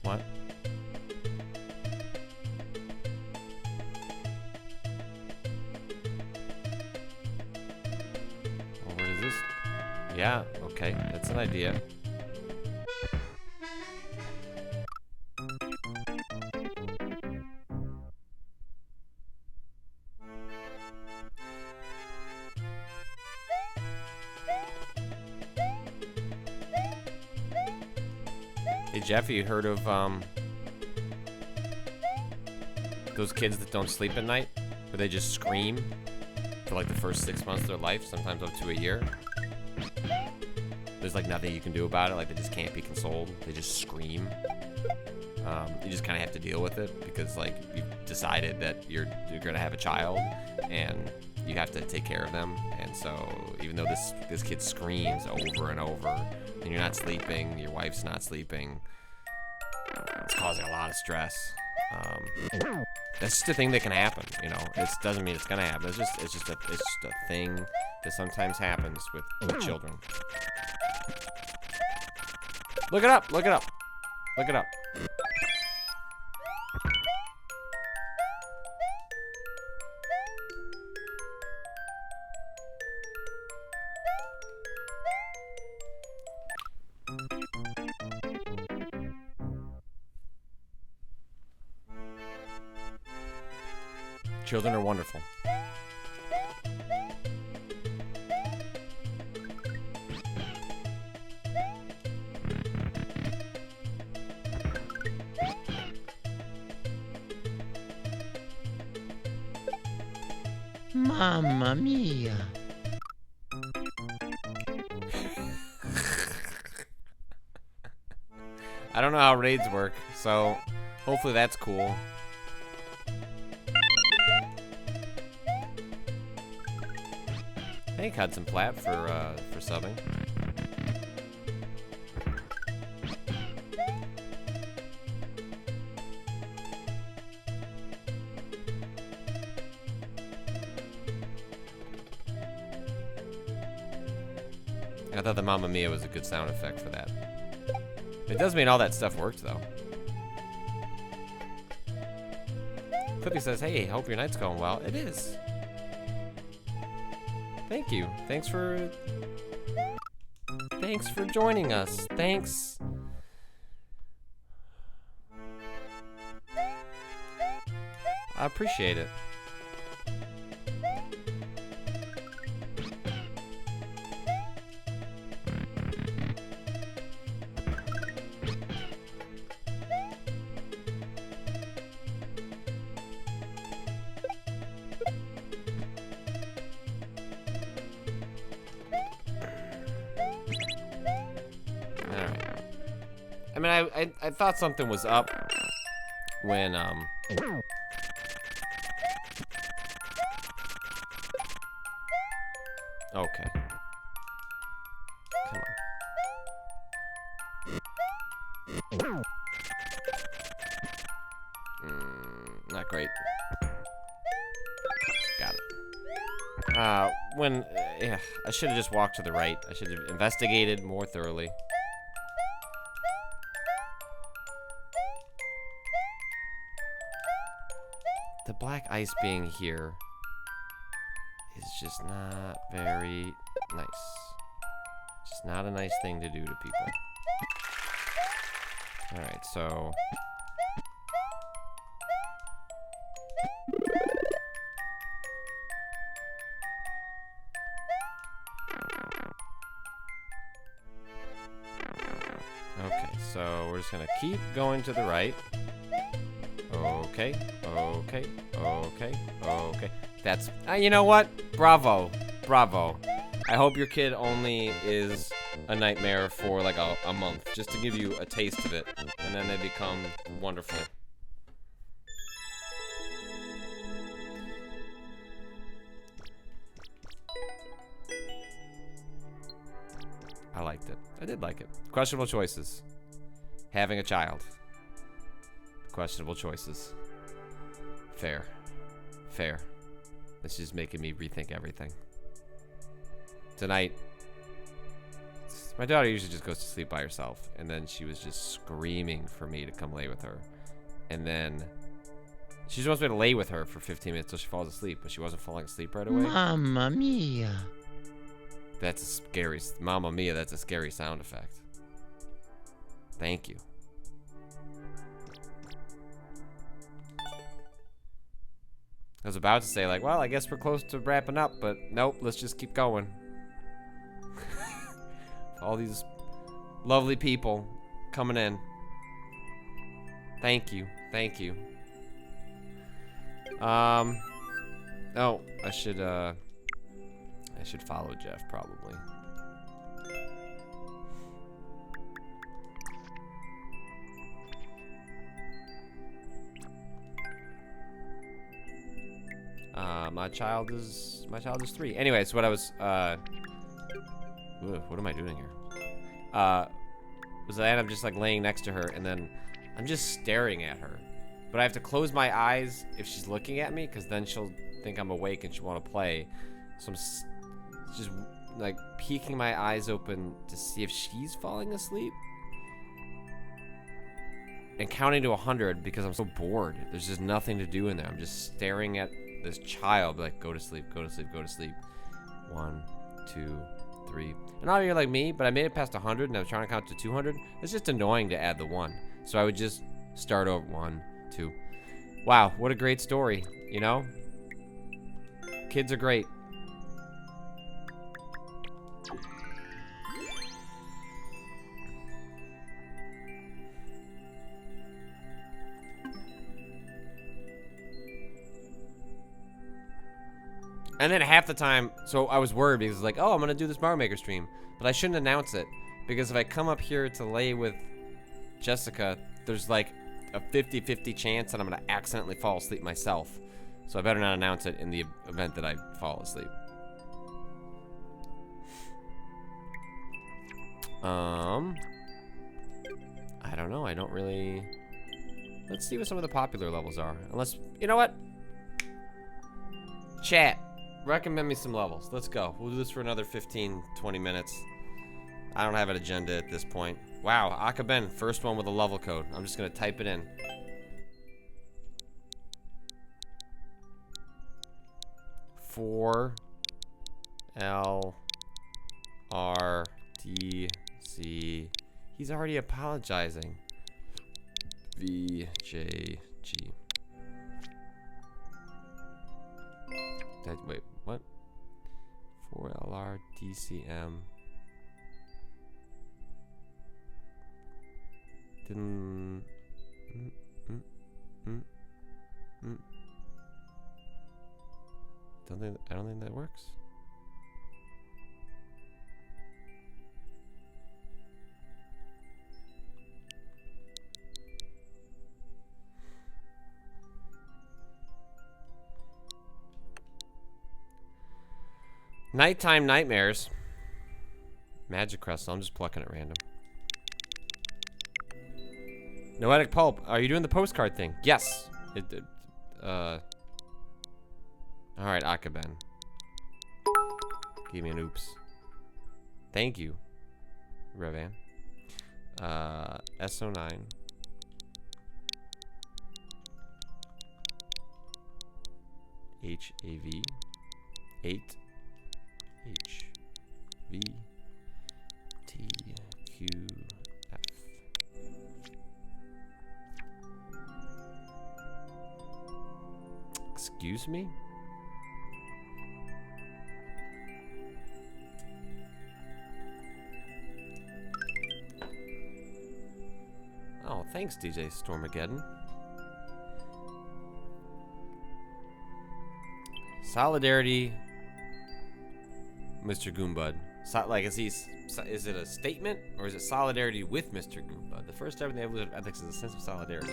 What? Well, what is this? Yeah, okay. That's an idea. Hey Jeff, you heard of those kids that don't sleep at night? Where they just scream for like the first 6 months of their life, sometimes up to a year? There's like nothing you can do about it, like they just can't be consoled. They just scream. You just kind of have to deal with it because like you've decided that you're gonna have a child and you have to take care of them. And so even though this kid screams over and over, and you're not sleeping, your wife's not sleeping, it's causing a lot of stress. That's just a thing that can happen, you know. It doesn't mean it's gonna happen. It's just a thing that sometimes happens with children. Look it up. Look it up. Look it up. Children are wonderful. Mamma mia. I don't know how raids work, so hopefully that's cool. Thank Hudson Platt for subbing. I thought the Mamma Mia was a good sound effect for that. It does mean all that stuff worked, though. Clippy says, hey, hope your night's going well. It is. Thank you. Thanks for joining us. Thanks. I appreciate it. I mean, I thought something was up when, okay. Come on. Not great. Got it. Yeah, I should have just walked to the right. I should have investigated more thoroughly. The black ice being here is just not very nice. Just not a nice thing to do to people. Alright, so... okay, so we're just gonna keep going to the right. Okay, okay, okay, okay. That's, you know what? Bravo, bravo. I hope your kid only is a nightmare for like a month, just to give you a taste of it, and then they become wonderful. I liked it. I did like it. Questionable choices. Having a child. Questionable choices. Fair. Fair. This is making me rethink everything. Tonight, my daughter usually just goes to sleep by herself, and then she was just screaming for me to come lay with her. And then she just wants me to lay with her for 15 minutes till she falls asleep, but she wasn't falling asleep right away. Mamma mia. That's a scary, Mamma Mia, that's a scary sound effect. Thank you. I was about to say, like, well, I guess we're close to wrapping up, but nope, let's just keep going. All these lovely people coming in. Thank you. Thank you. Oh, I should follow Jeff, probably. my child is 3. Anyways, what I was what am I doing here? Was that I'm just like laying next to her, and then I'm just staring at her. But I have to close my eyes if she's looking at me, because then she'll think I'm awake and she'll want to play. So I'm just like peeking my eyes open to see if she's falling asleep. And counting to 100 because I'm so bored. There's just nothing to do in there. I'm just staring at this child, like, go to sleep, go to sleep, go to sleep. 1, 2, 3. And not you're like me, but I made it past 100 and I was trying to count to 200. It's just annoying to add the 1. So I would just start over. 1, 2. Wow, what a great story, you know? Kids are great. And then half the time, so I was worried because it's like, oh, I'm going to do this Mario Maker stream. But I shouldn't announce it. Because if I come up here to lay with Jessica, there's like a 50-50 chance that I'm going to accidentally fall asleep myself. So I better not announce it in the event that I fall asleep. I don't know. I don't really... Let's see what some of the popular levels are. Unless, you know what? Chat. Recommend me some levels. Let's go. We'll do this for another 15, 20 minutes. I don't have an agenda at this point. Wow, Akaben, first one with a level code. I'm just gonna type it in. For L R D C. He's already apologizing. V J G. Wait, what? 4LRDCM. Didn't. I don't think that works. Nighttime Nightmares. Magic Crystal. I'm just plucking at random. Noetic Pulp. Are you doing the postcard thing? Yes. Alright, Akaben. Give me an oops. Thank you, Revan. SO9. HAV. 8. H V T Q F. Excuse me? Oh, thanks, DJ Stormageddon. Solidarity, Mr. Goombud. Like, is it a statement or is it solidarity with Mr. Goombud? The first step in the evolution of ethics is a sense of solidarity.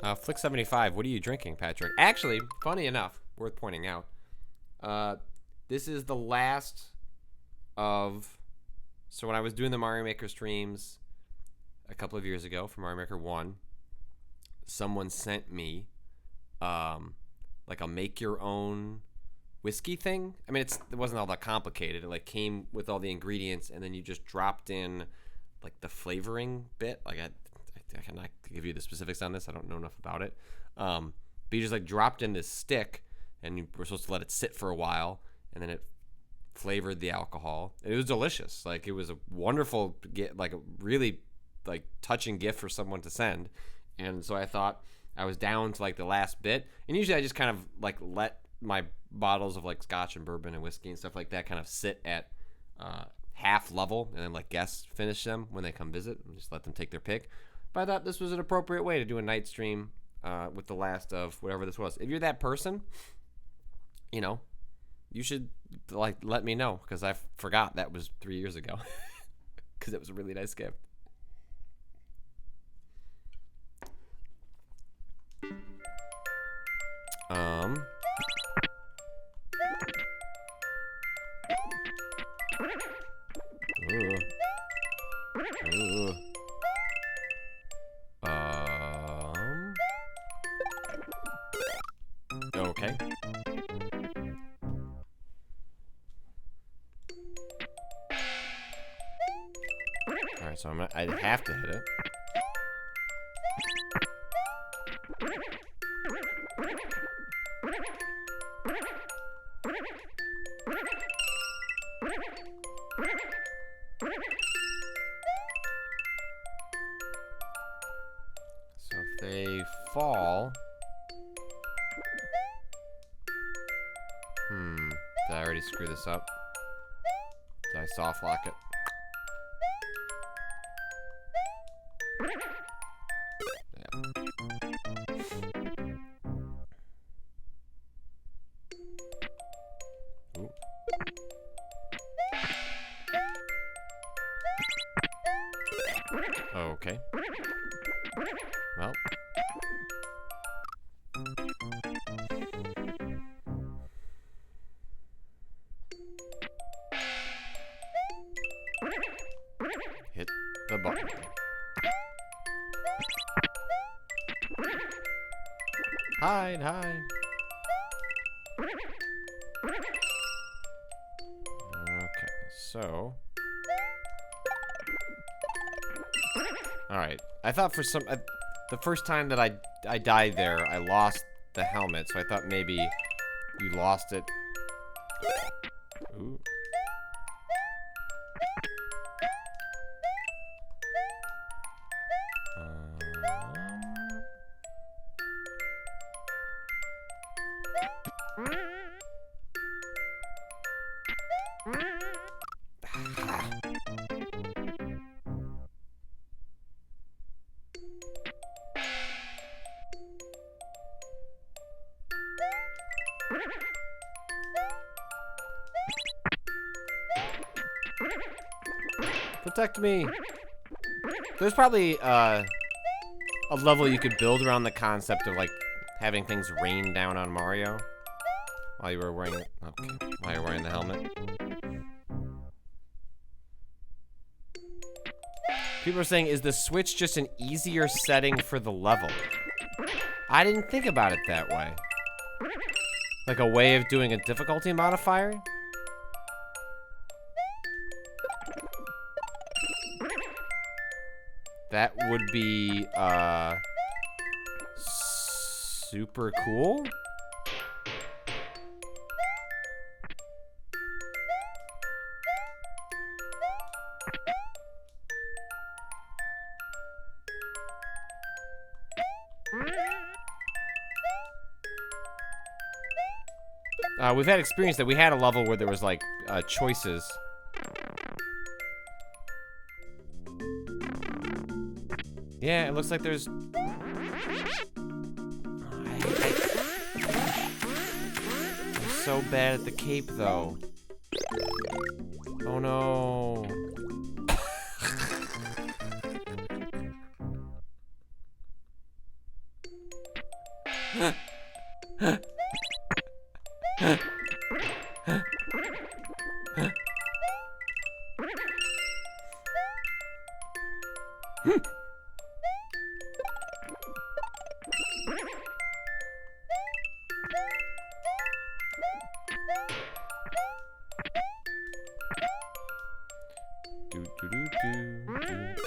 Flick75, what are you drinking, Patrick? Actually, funny enough, worth pointing out, this is the last of... So when I was doing the Mario Maker streams a couple of years ago for Mario Maker 1, someone sent me like a make your own whiskey thing. I mean, it wasn't all that complicated. It like came with all the ingredients and then you just dropped in like the flavoring bit. Like I cannot give you the specifics on this. I don't know enough about it. But you just like dropped in this stick and you were supposed to let it sit for a while and then it flavored the alcohol. It was delicious. Like, it was a wonderful like a really like touching gift for someone to send. And so I thought I was down to like the last bit, and usually I just kind of like let my bottles of like scotch and bourbon and whiskey and stuff like that kind of sit at half level, and then like guests finish them when they come visit and just let them take their pick. But I thought this was an appropriate way to do a night stream with the last of whatever this was. If you're that person, you know, you should like let me know because I forgot that was 3 years ago because it was a really nice gift. Ooh. Ooh. Okay. All right, so I have to hit it. So if they fall, did I already screw this up? Did I soft lock it? Ooh. Okay. Well. Hit the button. Hide, hide. Okay, so. Alright. I thought for some. The first time that I died there, I lost the helmet, so I thought maybe you lost it. Ooh. Protect me. There's probably a level you could build around the concept of like having things rain down on Mario while you were wearing while you're wearing the helmet. People are saying, is the Switch just an easier setting for the level? I didn't think about it that way. Like a way of doing a difficulty modifier? That would be, super cool. We've had experience that we had a level where there was like choices. Yeah, it looks like there's. I'm so bad at the cape though. Oh no.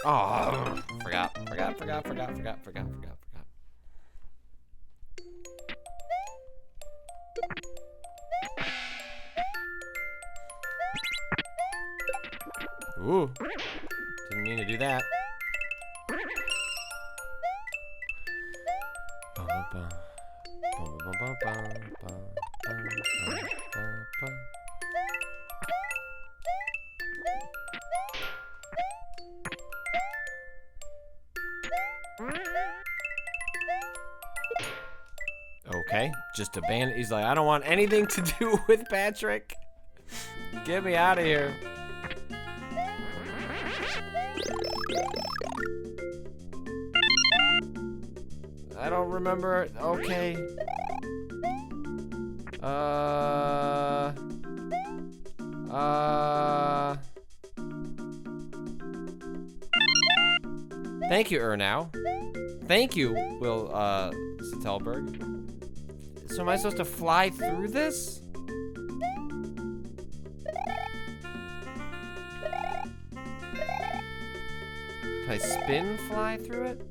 Oh, forgot. Ooh, didn't mean to do that. Okay, just abandon. He's like, I don't want anything to do with Patrick. Get me out of here. I don't remember. Okay. Thank you, Ernow. Thank you, Will, Stelberg. So am I supposed to fly through this? Can I spin fly through it?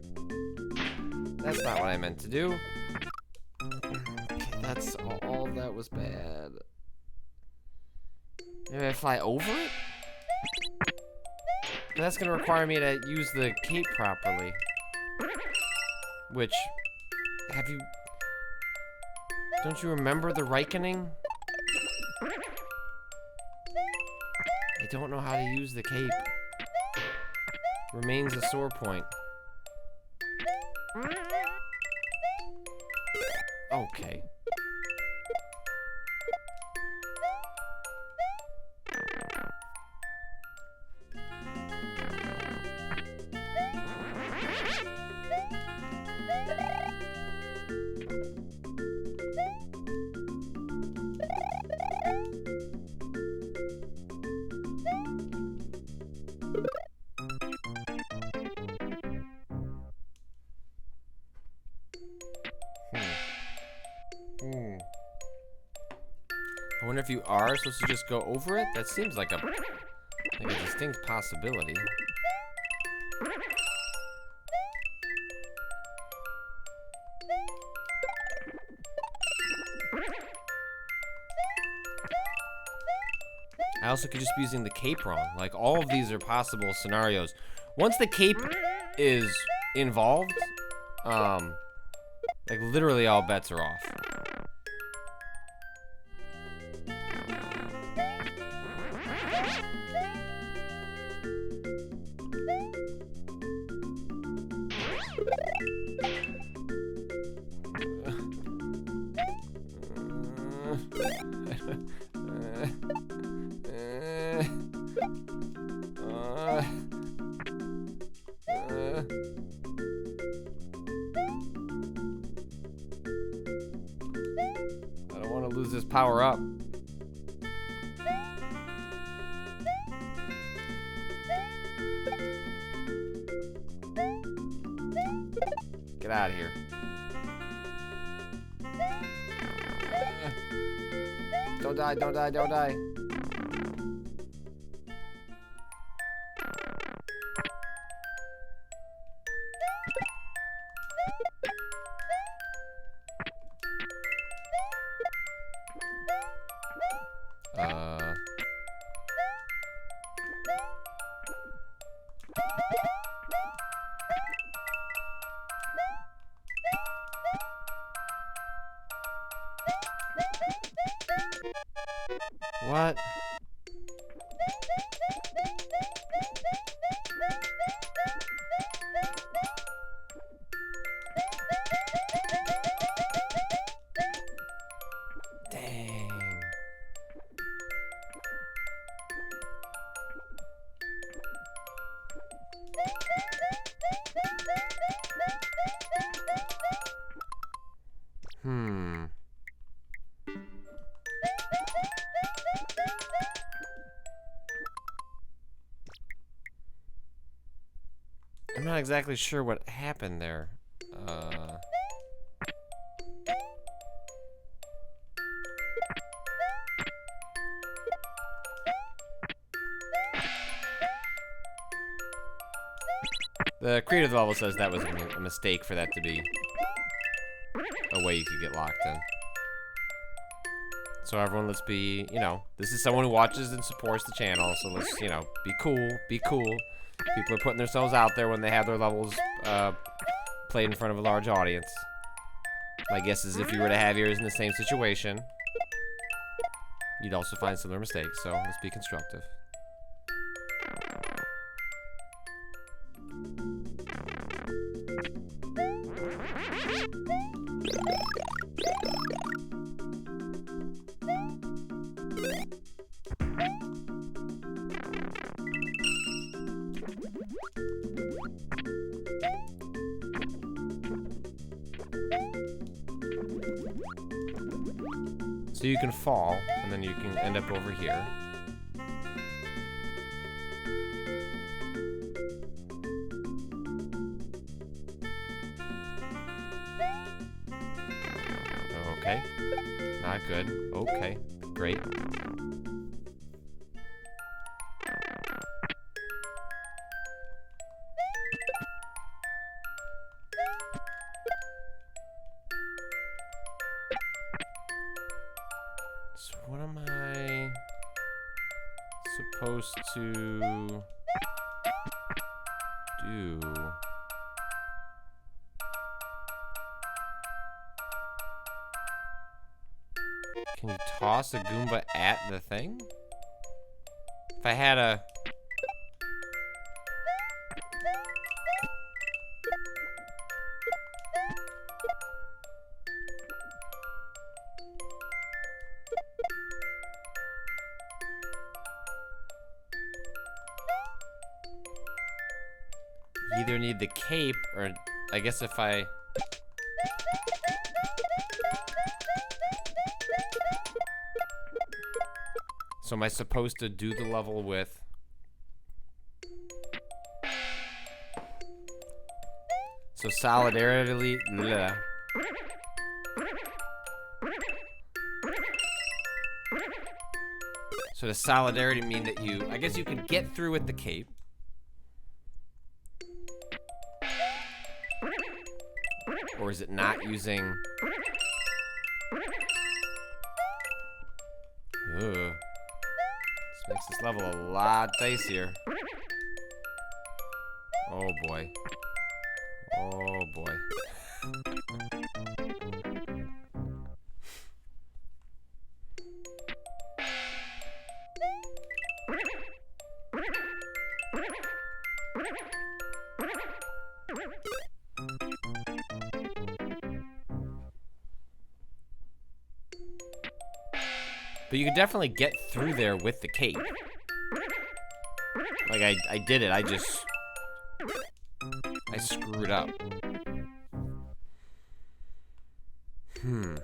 That's not what I meant to do. Okay, that's all that was bad. Maybe I fly over it? But that's gonna require me to use the cape properly. Which, don't you remember the Reikening? I don't know how to use the cape. Remains a sore point. Okay. I wonder if you are supposed to just go over it? That seems like a distinct possibility. I also could just be using the cape wrong. Like, all of these are possible scenarios. Once the cape is involved, like, literally all bets are off. I don't want to lose this power up. Get out of here. Don't die, don't die, don't die. What? Dang. I'm not exactly sure what happened there. The creator of the level says that was a mistake for that to be a way you could get locked in. So everyone, let's be, you know, this is someone who watches and supports the channel, so let's, you know, be cool, be cool. People are putting themselves out there when they have their levels played in front of a large audience. My guess is if you were to have yours in the same situation, you'd also find similar mistakes, so let's be constructive. So you can fall, and then you can end up over here. Okay. Not good. Okay. Great. So what am I supposed to do? Can you toss a Goomba at the thing? If I had a... You either need the cape, or I guess if I... So am I supposed to do the level with... So solidarity... Blah. So does solidarity mean that you... I guess you can get through with the cape. Or is it not using... Ugh. This makes this level a lot dicier. Oh boy. Oh boy. But you could definitely get through there with the cape. Like, I did it, I screwed up. Ugh.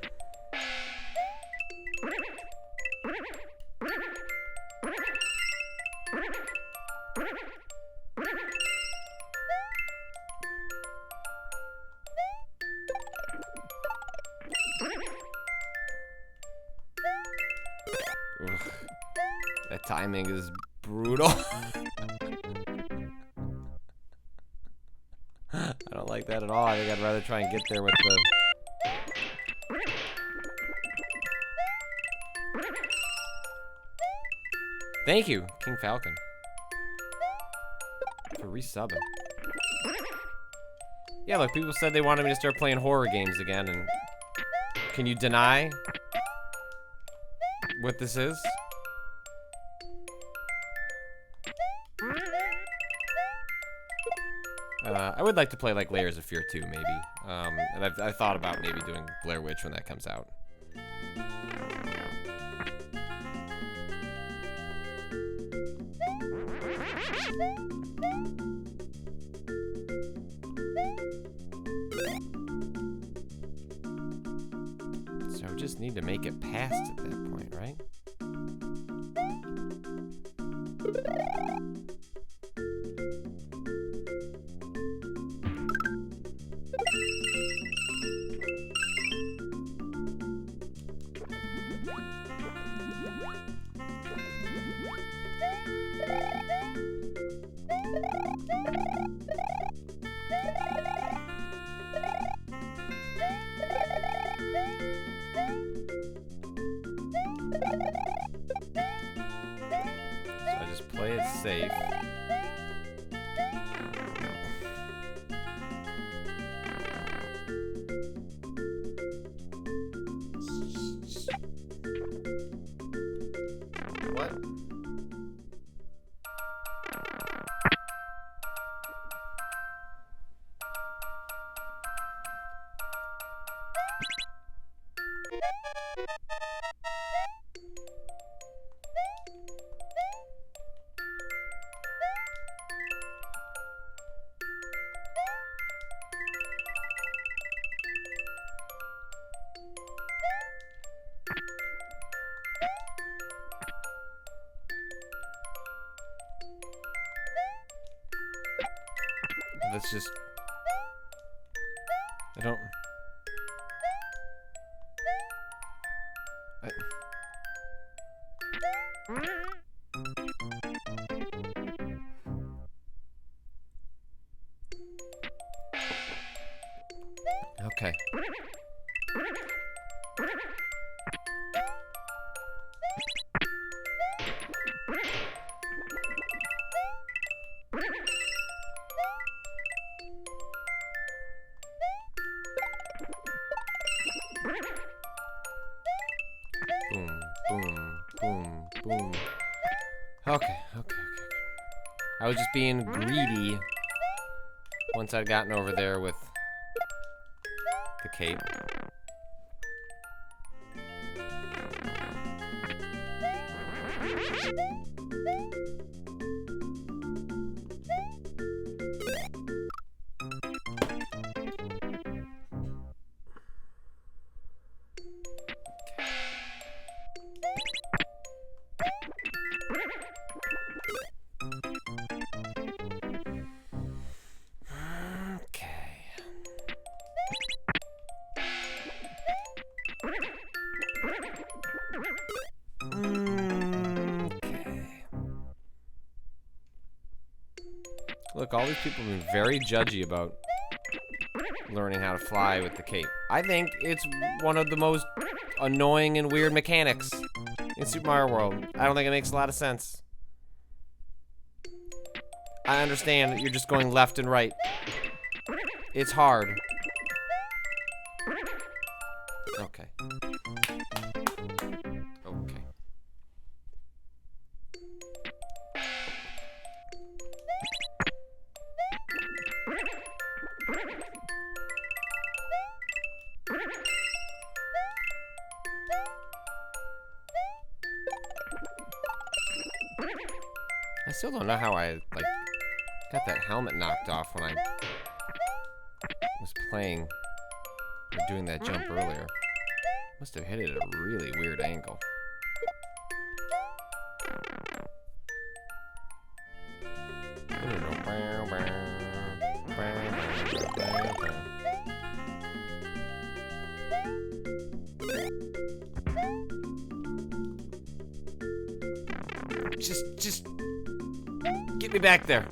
That timing is brutal. I don't like that at all. I think I'd rather try and get there with the... Thank you, King Falcon, for resubbing. Yeah, look, people said they wanted me to start playing horror games again, and... Can you deny what this is? I would like to play like Layers of Fear 2, maybe. And I've thought about maybe doing Blair Witch when that comes out. So I just need to make it past at that point, right? Play it safe. What? Let's just... I don't... Okay. Boom, boom, boom, boom. Okay. I was just being greedy once I'd gotten over there with the cape. Look, all these people have been very judgy about learning how to fly with the cape. I think it's one of the most annoying and weird mechanics in Super Mario World. I don't think it makes a lot of sense. I understand that you're just going left and right. It's hard. Okay. Okay. I still don't know how I, like, got that helmet knocked off when I was playing or doing that jump earlier. Must have hit it at a really weird angle. Just get me back there.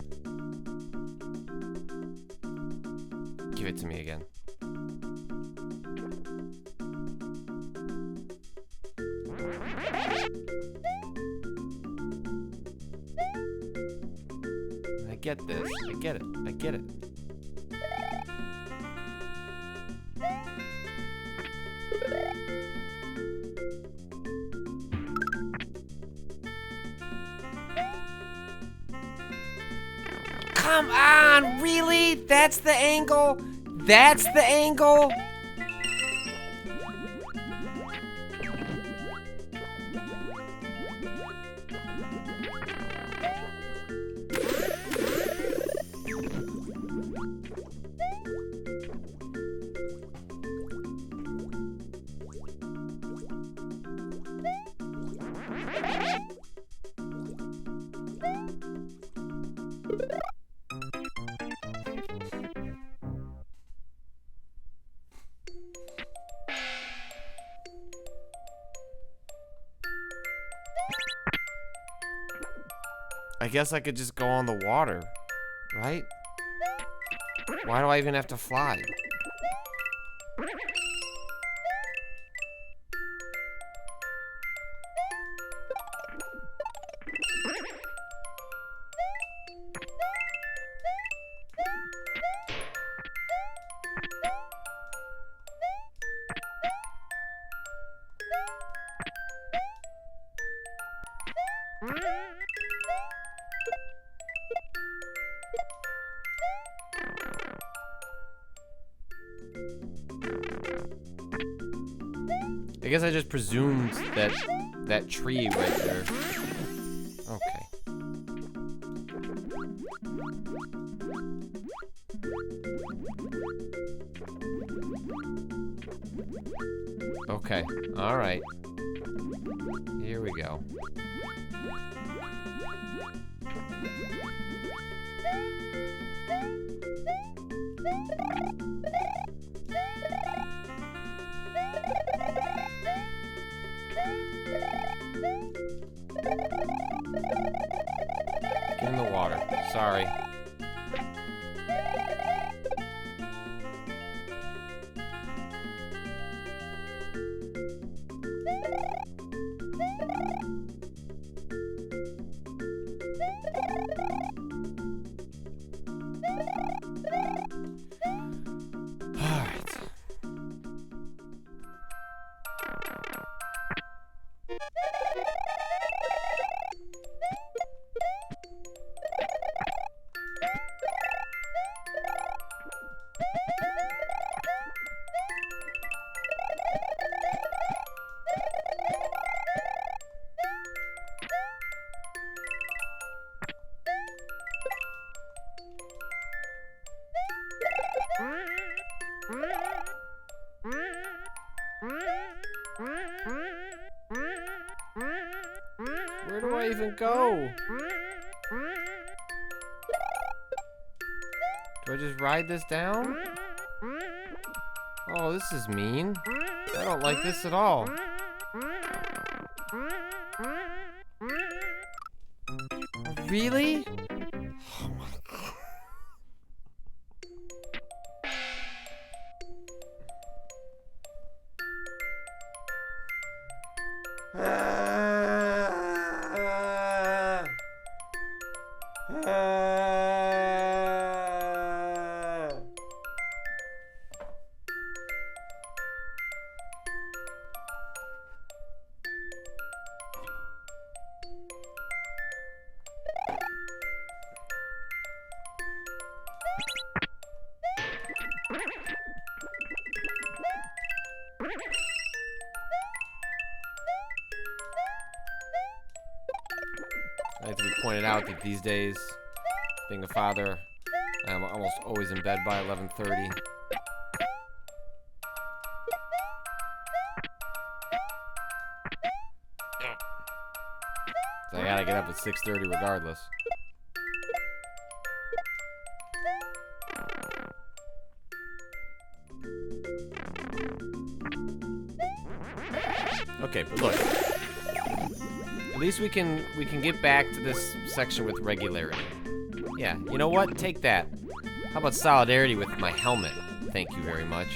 Give it to me again. I get this. I get it. I get it. Come on, really? That's the angle? That's the angle? I guess I could just go on the water, right? Why do I even have to fly? I guess I just presumed that tree right there. Okay. Okay. All right. Here we go. Get in the water. Sorry. Alright. Where do I even go? Do I just ride this down? Oh, this is mean. I don't like this at all. Really? Oh my god. I have to be pointed out that these days, being a father, I'm almost always in bed by 11:30. So I gotta get up at 6:30 regardless. Okay, but look. At least we can get back to this section with regularity. Yeah, you know what? Take that. How about solidarity with my helmet? Thank you very much.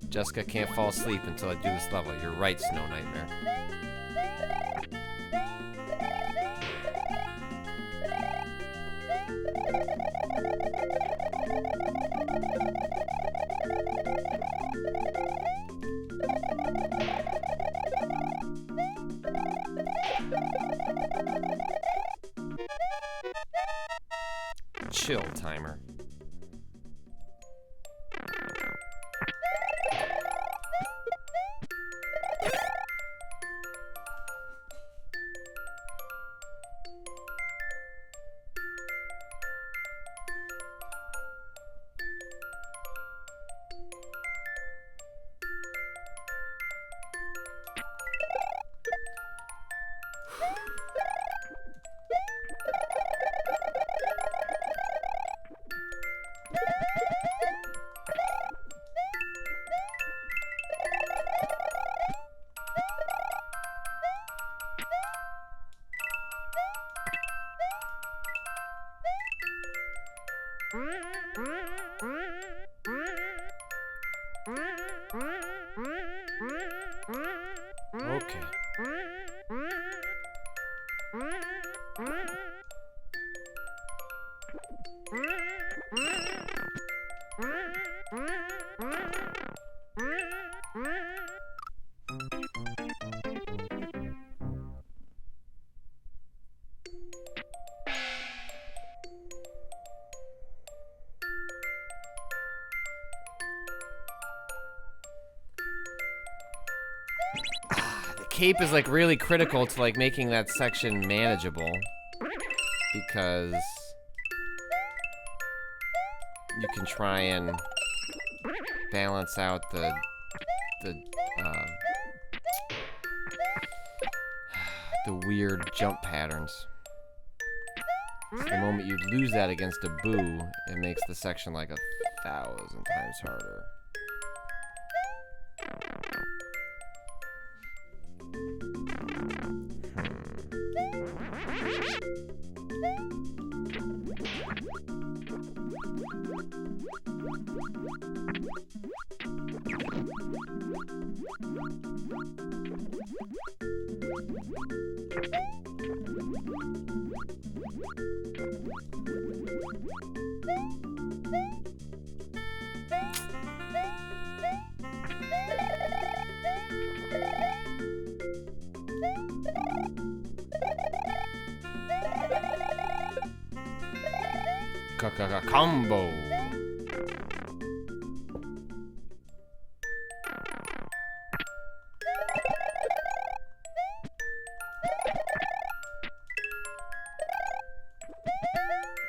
Jessica can't fall asleep until I do this level. You're right, Snow Nightmare. Chill, timer. Okay. Cape is like really critical to like making that section manageable because you can try and balance out the weird jump patterns. So the moment you lose that against a boo, it makes the section like 1,000 times harder. Combo.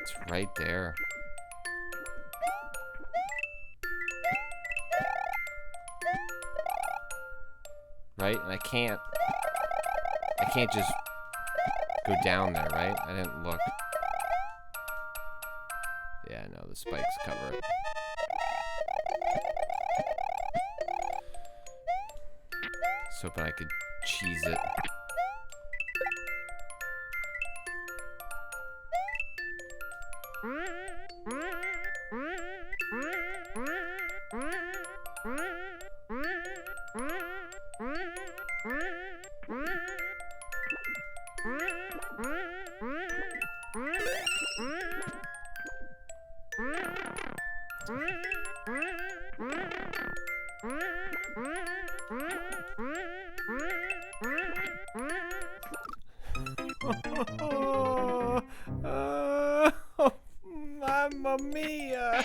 It's right there. Right? And I can't just go down there, right? I didn't look. Yeah, no, the spikes cover it. Just hoping I could cheese it. Mamma mia!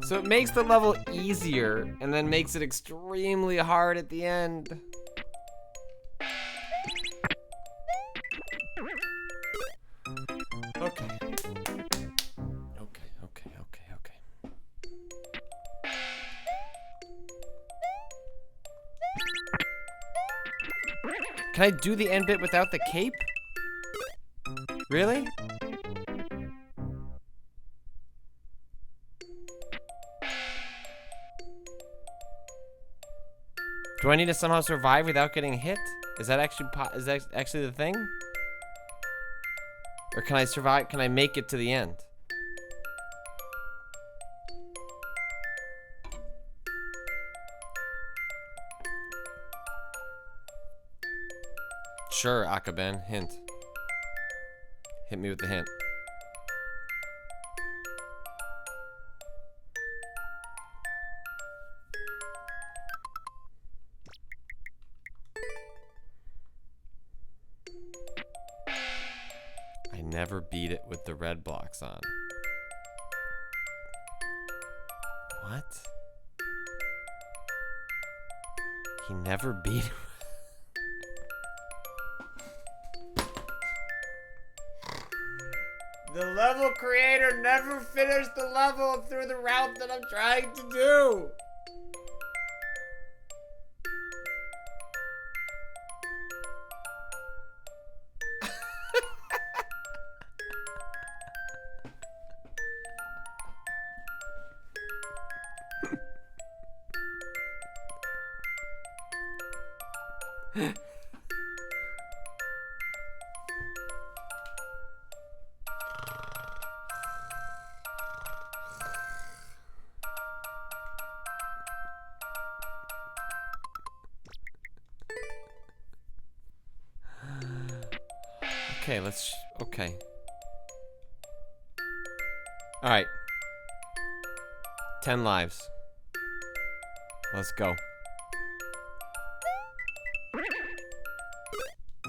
So it makes the level easier and then makes it extremely hard at the end. Okay. Can I do the end bit without the cape? Really? Do I need to somehow survive without getting hit? Is that actually the thing? Or can I survive? Can I make it to the end? Sure, Akaben. Hint. Hit me with the hint. I never beat it with the red blocks on. What? He never beat it. The level creator never finished the level through the route that I'm trying to do. Okay. Alright. 10 lives. Let's go.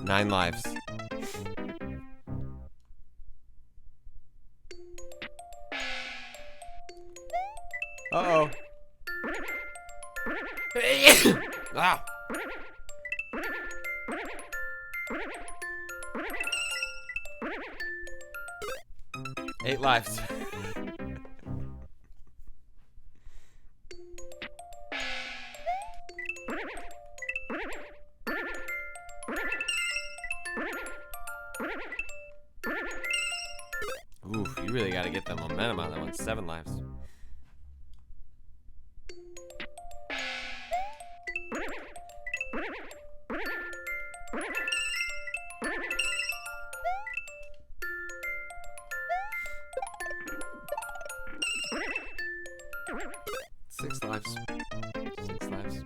9 lives. Uh-oh. Ah! 8 lives. Oof, you really gotta get the momentum on that one. 7 lives. Six lives. 6 lives.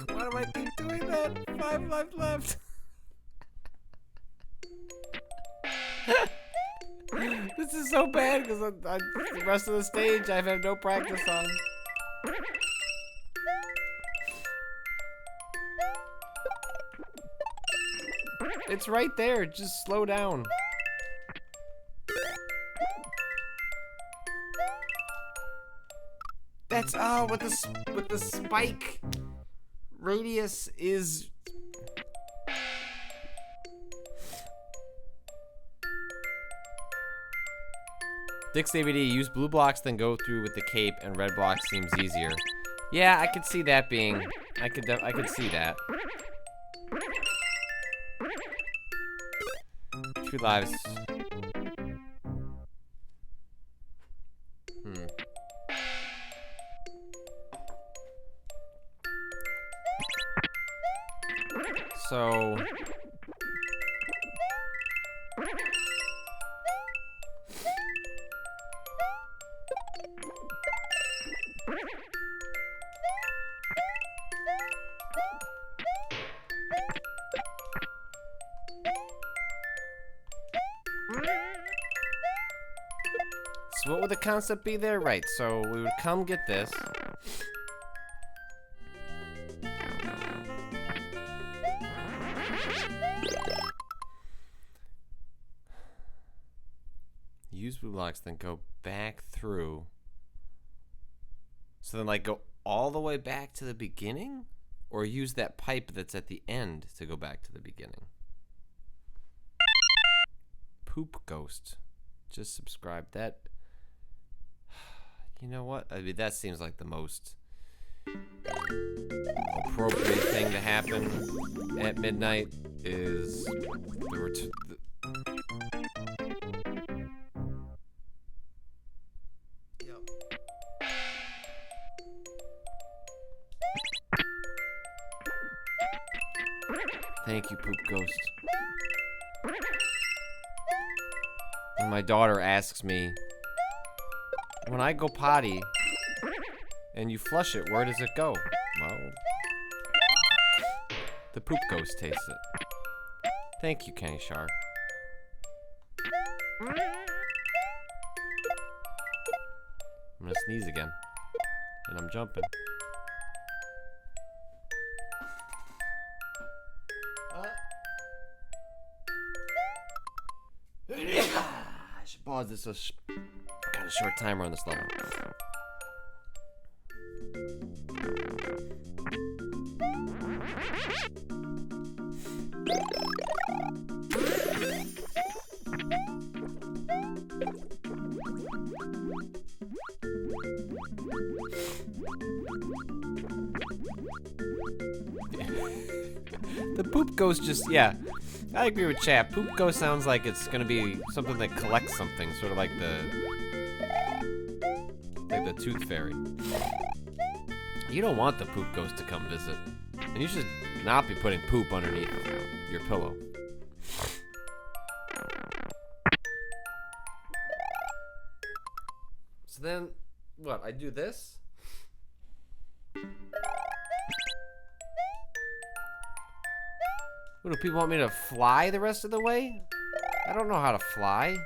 Why do I keep doing that? 5 lives left. This is so bad because the rest of the stage I've had no practice on. It's right there. Just slow down. That's with the spike radius is. Dick's DVD, use blue blocks, then go through with the cape, and red blocks seems easier. Yeah, I could see that being. I could see that. 2 lives. So. So what would the concept be there? Right, so we would come get this. Use blue blocks, then go back through. So then like go all the way back to the beginning? Or use that pipe that's at the end to go back to the beginning? Poop Ghost. Just subscribe. That... You know what? I mean, that seems like the most appropriate thing to happen at midnight is the Thank you, Poop Ghost. And my daughter asks me, when I go potty and you flush it, where does it go? Well, the Poop Ghost tastes it. Thank you, Kenny Shark. I'm gonna sneeze again. And I'm jumping. I should pause this. So got a short timer on this level. The Poop Ghost just, yeah. I agree with Chap. Poop Ghost sounds like it's gonna be something that collects something, sort of like the Tooth Fairy. You don't want the Poop Ghost to come visit, and you should not be putting poop underneath your pillow. So then, what? I do this. What, do people want me to fly the rest of the way? I don't know how to fly.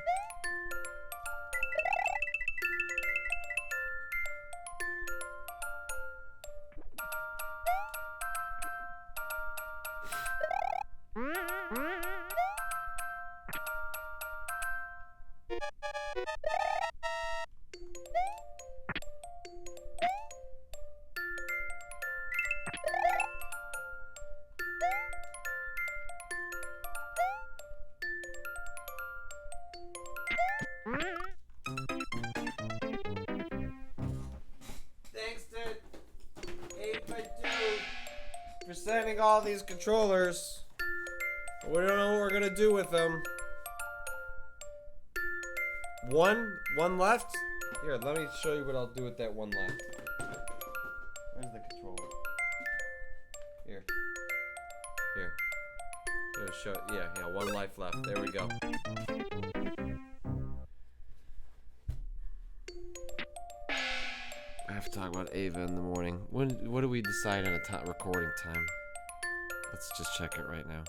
for sending all these controllers. We don't know what we're gonna do with them. One left? Here, let me show you what I'll do with that one left. Where's the controller? Here. Here, show, yeah, one life left. There we go. I have to talk about Ava in the morning. What do we decide on a recording time? Let's just check it right now.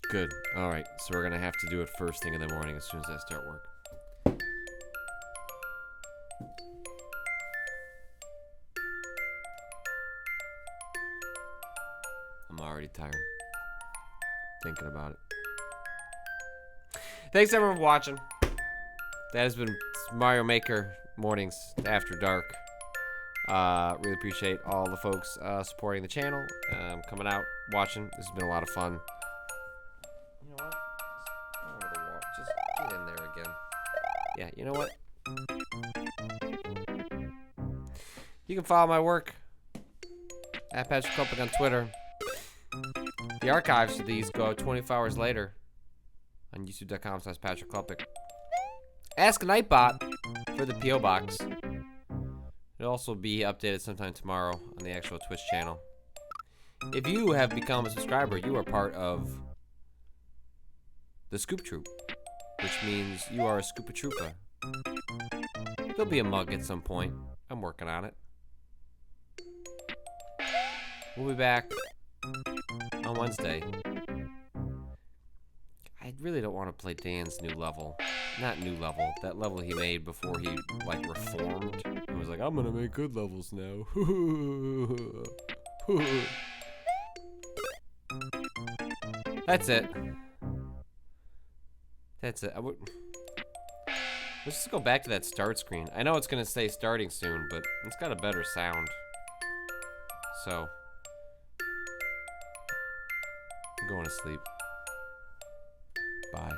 Good. All right. So we're gonna have to do it first thing in the morning as soon as I start work. I'm already tired thinking about it. Thanks everyone for watching. That has been Mario Maker Mornings After Dark. Really appreciate all the folks supporting the channel, coming out, watching. This has been a lot of fun. You know what? Just get in there again. Yeah, you know what? You can follow my work at Patrick Klepek on Twitter. The archives of these go out 24 hours later on youtube.com/Patrick Klepek. Ask Nightbot for the P.O. Box. It'll also be updated sometime tomorrow on the actual Twitch channel. If you have become a subscriber, you are part of the Scoop Troop, which means you are a Scoopa Troopa. There'll be a mug at some point. I'm working on it. We'll be back on Wednesday. I really don't want to play Dan's new level. Not new level. That level he made before he, like, reformed. He was like, I'm gonna make good levels now. That's it. That's it. Let's just go back to that start screen. I know it's gonna say starting soon, but it's got a better sound. So, I'm going to sleep. Bye.